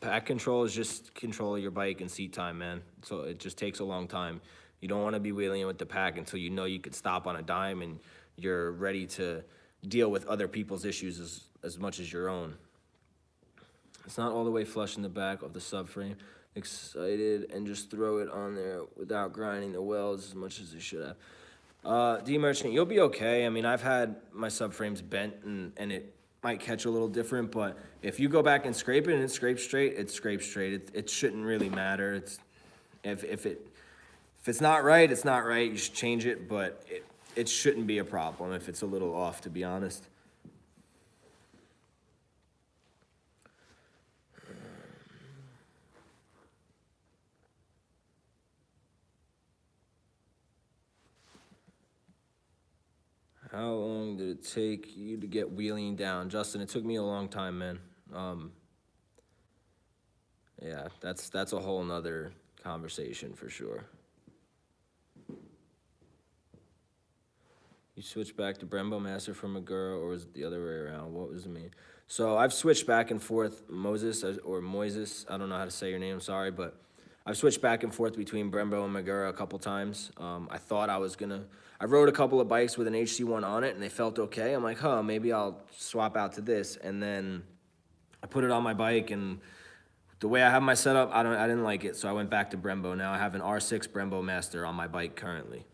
Speaker 1: Pack control is just control of your bike and seat time, man. So it just takes a long time. You don't wanna be wheeling with the pack until you know you could stop on a dime and you're ready to deal with other people's issues as much as your own. It's not all the way flush in the back of the subframe. Excited and just throw it on there without grinding the welds as much as it should have. Demerchant, you'll be okay. I mean, I've had my subframes bent and it might catch a little different, but if you go back and scrape it and it scrapes straight, it scrapes straight. It shouldn't really matter. If it's not right, it's not right. You should change it, but it shouldn't be a problem if it's a little off, to be honest. How long did it take you to get wheeling down? Justin, it took me a long time, man. Yeah, that's a whole nother conversation for sure. You switched back to Brembo Master from a girl, or was it the other way around? What was it mean? So I've switched back and forth, Moses, or Moises. I don't know how to say your name, sorry, but I've switched back and forth between Brembo and Magura a couple times. I thought I rode a couple of bikes with an HC1 on it, and they felt okay. I'm like, huh, maybe I'll swap out to this. And then I put it on my bike, and the way I have my setup, I didn't like it, so I went back to Brembo. Now I have an R6 Brembo Master on my bike currently.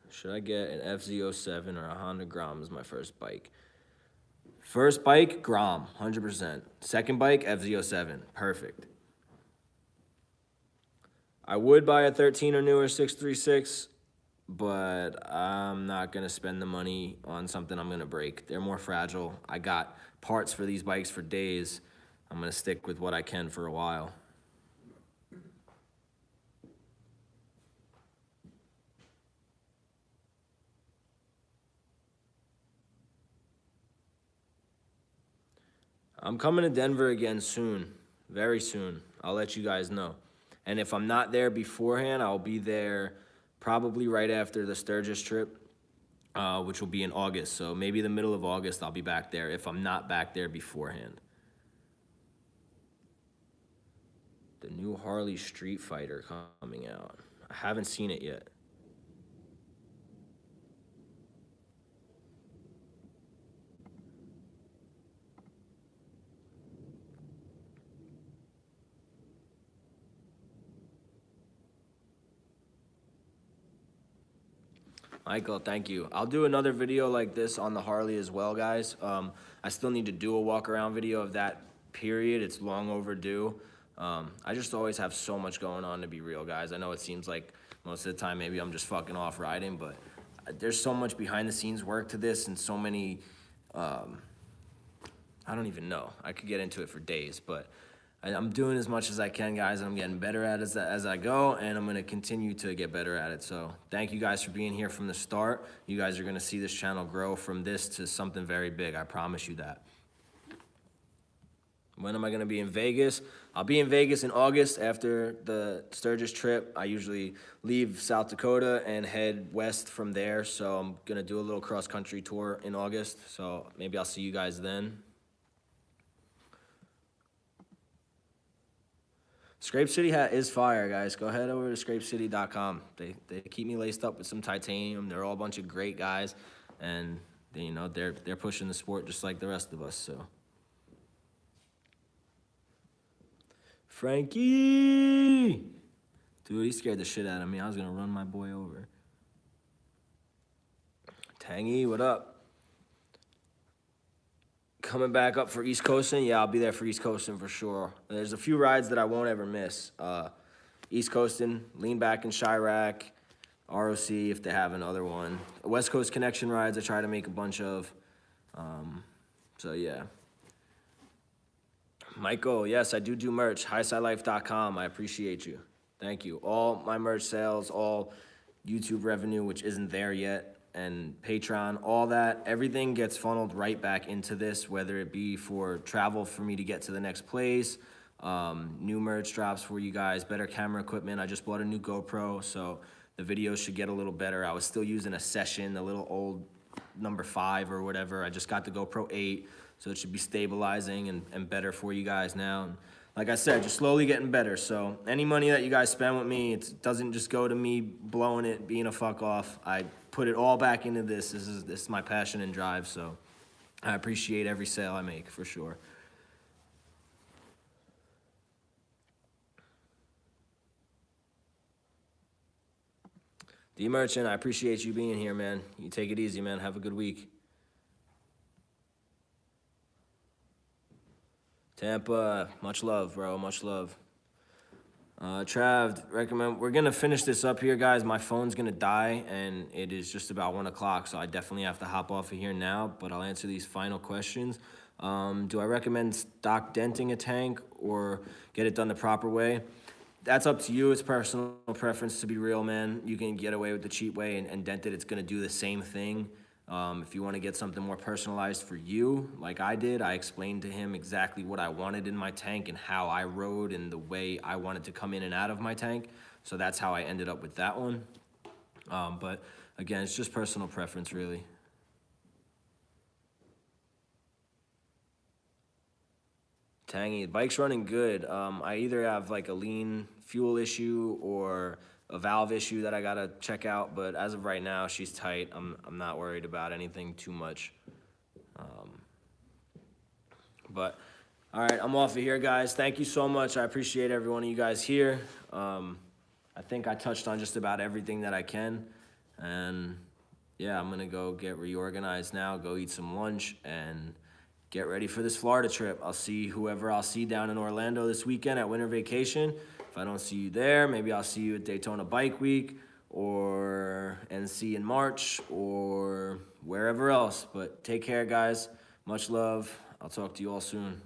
Speaker 1: Should I get an FZ07 or a Honda Grom as my first bike? First bike, Grom, 100%. Second bike, FZ07, perfect. I would buy a 13 or newer 636, but I'm not gonna spend the money on something I'm gonna break. They're more fragile. I got parts for these bikes for days. I'm gonna stick with what I can for a while. I'm coming to Denver again soon, very soon. I'll let you guys know. And if I'm not there beforehand, I'll be there probably right after the Sturgis trip, which will be in August. So maybe the middle of August, I'll be back there if I'm not back there beforehand. The new Harley Street Fighter coming out. I haven't seen it yet. Michael, thank you. I'll do another video like this on the Harley as well, guys. I still need to do a walk around video of that period. It's long overdue. I just always have so much going on, to be real, guys. I know it seems like most of the time maybe I'm just fucking off riding, but there's so much behind the scenes work to this and so many, I don't even know. I could get into it for days, but I'm doing as much as I can, guys. I'm getting better at it as I go, and I'm going to continue to get better at it. So thank you guys for being here from the start. You guys are going to see this channel grow from this to something very big. I promise you that. When am I going to be in Vegas? I'll be in Vegas in August after the Sturgis trip. I usually leave South Dakota and head west from there. So I'm going to do a little cross-country tour in August. So maybe I'll see you guys then. Scrape City hat is fire, guys. Go ahead over to scrapecity.com. They keep me laced up with some titanium. They're all a bunch of great guys, and you know they're pushing the sport just like the rest of us. So, Frankie, dude, he scared the shit out of me. I was gonna run my boy over. Tangy, what up? Coming back up for East Coasting? Yeah, I'll be there for East Coasting for sure. There's a few rides that I won't ever miss. East Coasting, Lean Back in Chirac, ROC if they have another one. West Coast Connection rides I try to make a bunch of. So yeah. Michael, yes, I do merch. HighSideLife.com. I appreciate you. Thank you. All my merch sales, all YouTube revenue, which isn't there yet, and Patreon, all that, everything gets funneled right back into this, whether it be for travel for me to get to the next place, new merch drops for you guys, better camera equipment. I just bought a new GoPro, so the videos should get a little better. I was still using a Session, a little old number 5 or whatever. I just got the GoPro 8, so it should be stabilizing and better for you guys now. And like I said, just slowly getting better. So any money that you guys spend with me, it doesn't just go to me blowing it, being a fuck off. I put it all back into this. This is my passion and drive. So I appreciate every sale I make for sure. D Merchant, I appreciate you being here, man. You take it easy, man. Have a good week. Tampa, much love, bro. Much love. Trav, recommend. We're gonna finish this up here, guys. My phone's gonna die, and it is just about 1 o'clock, so I definitely have to hop off of here now. But I'll answer these final questions. Do I recommend stock denting a tank or get it done the proper way? That's up to you. It's personal preference, to be real, man. You can get away with the cheap way and dent it. It's gonna do the same thing. If you want to get something more personalized for you, like I did, I explained to him exactly what I wanted in my tank and how I rode and the way I wanted to come in and out of my tank. So that's how I ended up with that one. But again, it's just personal preference, really. Tangy, the bike's running good. I either have like a lean fuel issue or a valve issue that I gotta check out, but as of right now, she's tight. I'm not worried about anything too much. But all right, I'm off of here, guys. Thank you so much. I appreciate every one of you guys here. I think I touched on just about everything that I can, and yeah, I'm gonna go get reorganized now, go eat some lunch, and get ready for this Florida trip. I'll see whoever I'll see down in Orlando this weekend at Winter Vacation. If I don't see you there, maybe I'll see you at Daytona Bike Week or NC in March or wherever else. But take care, guys. Much love. I'll talk to you all soon.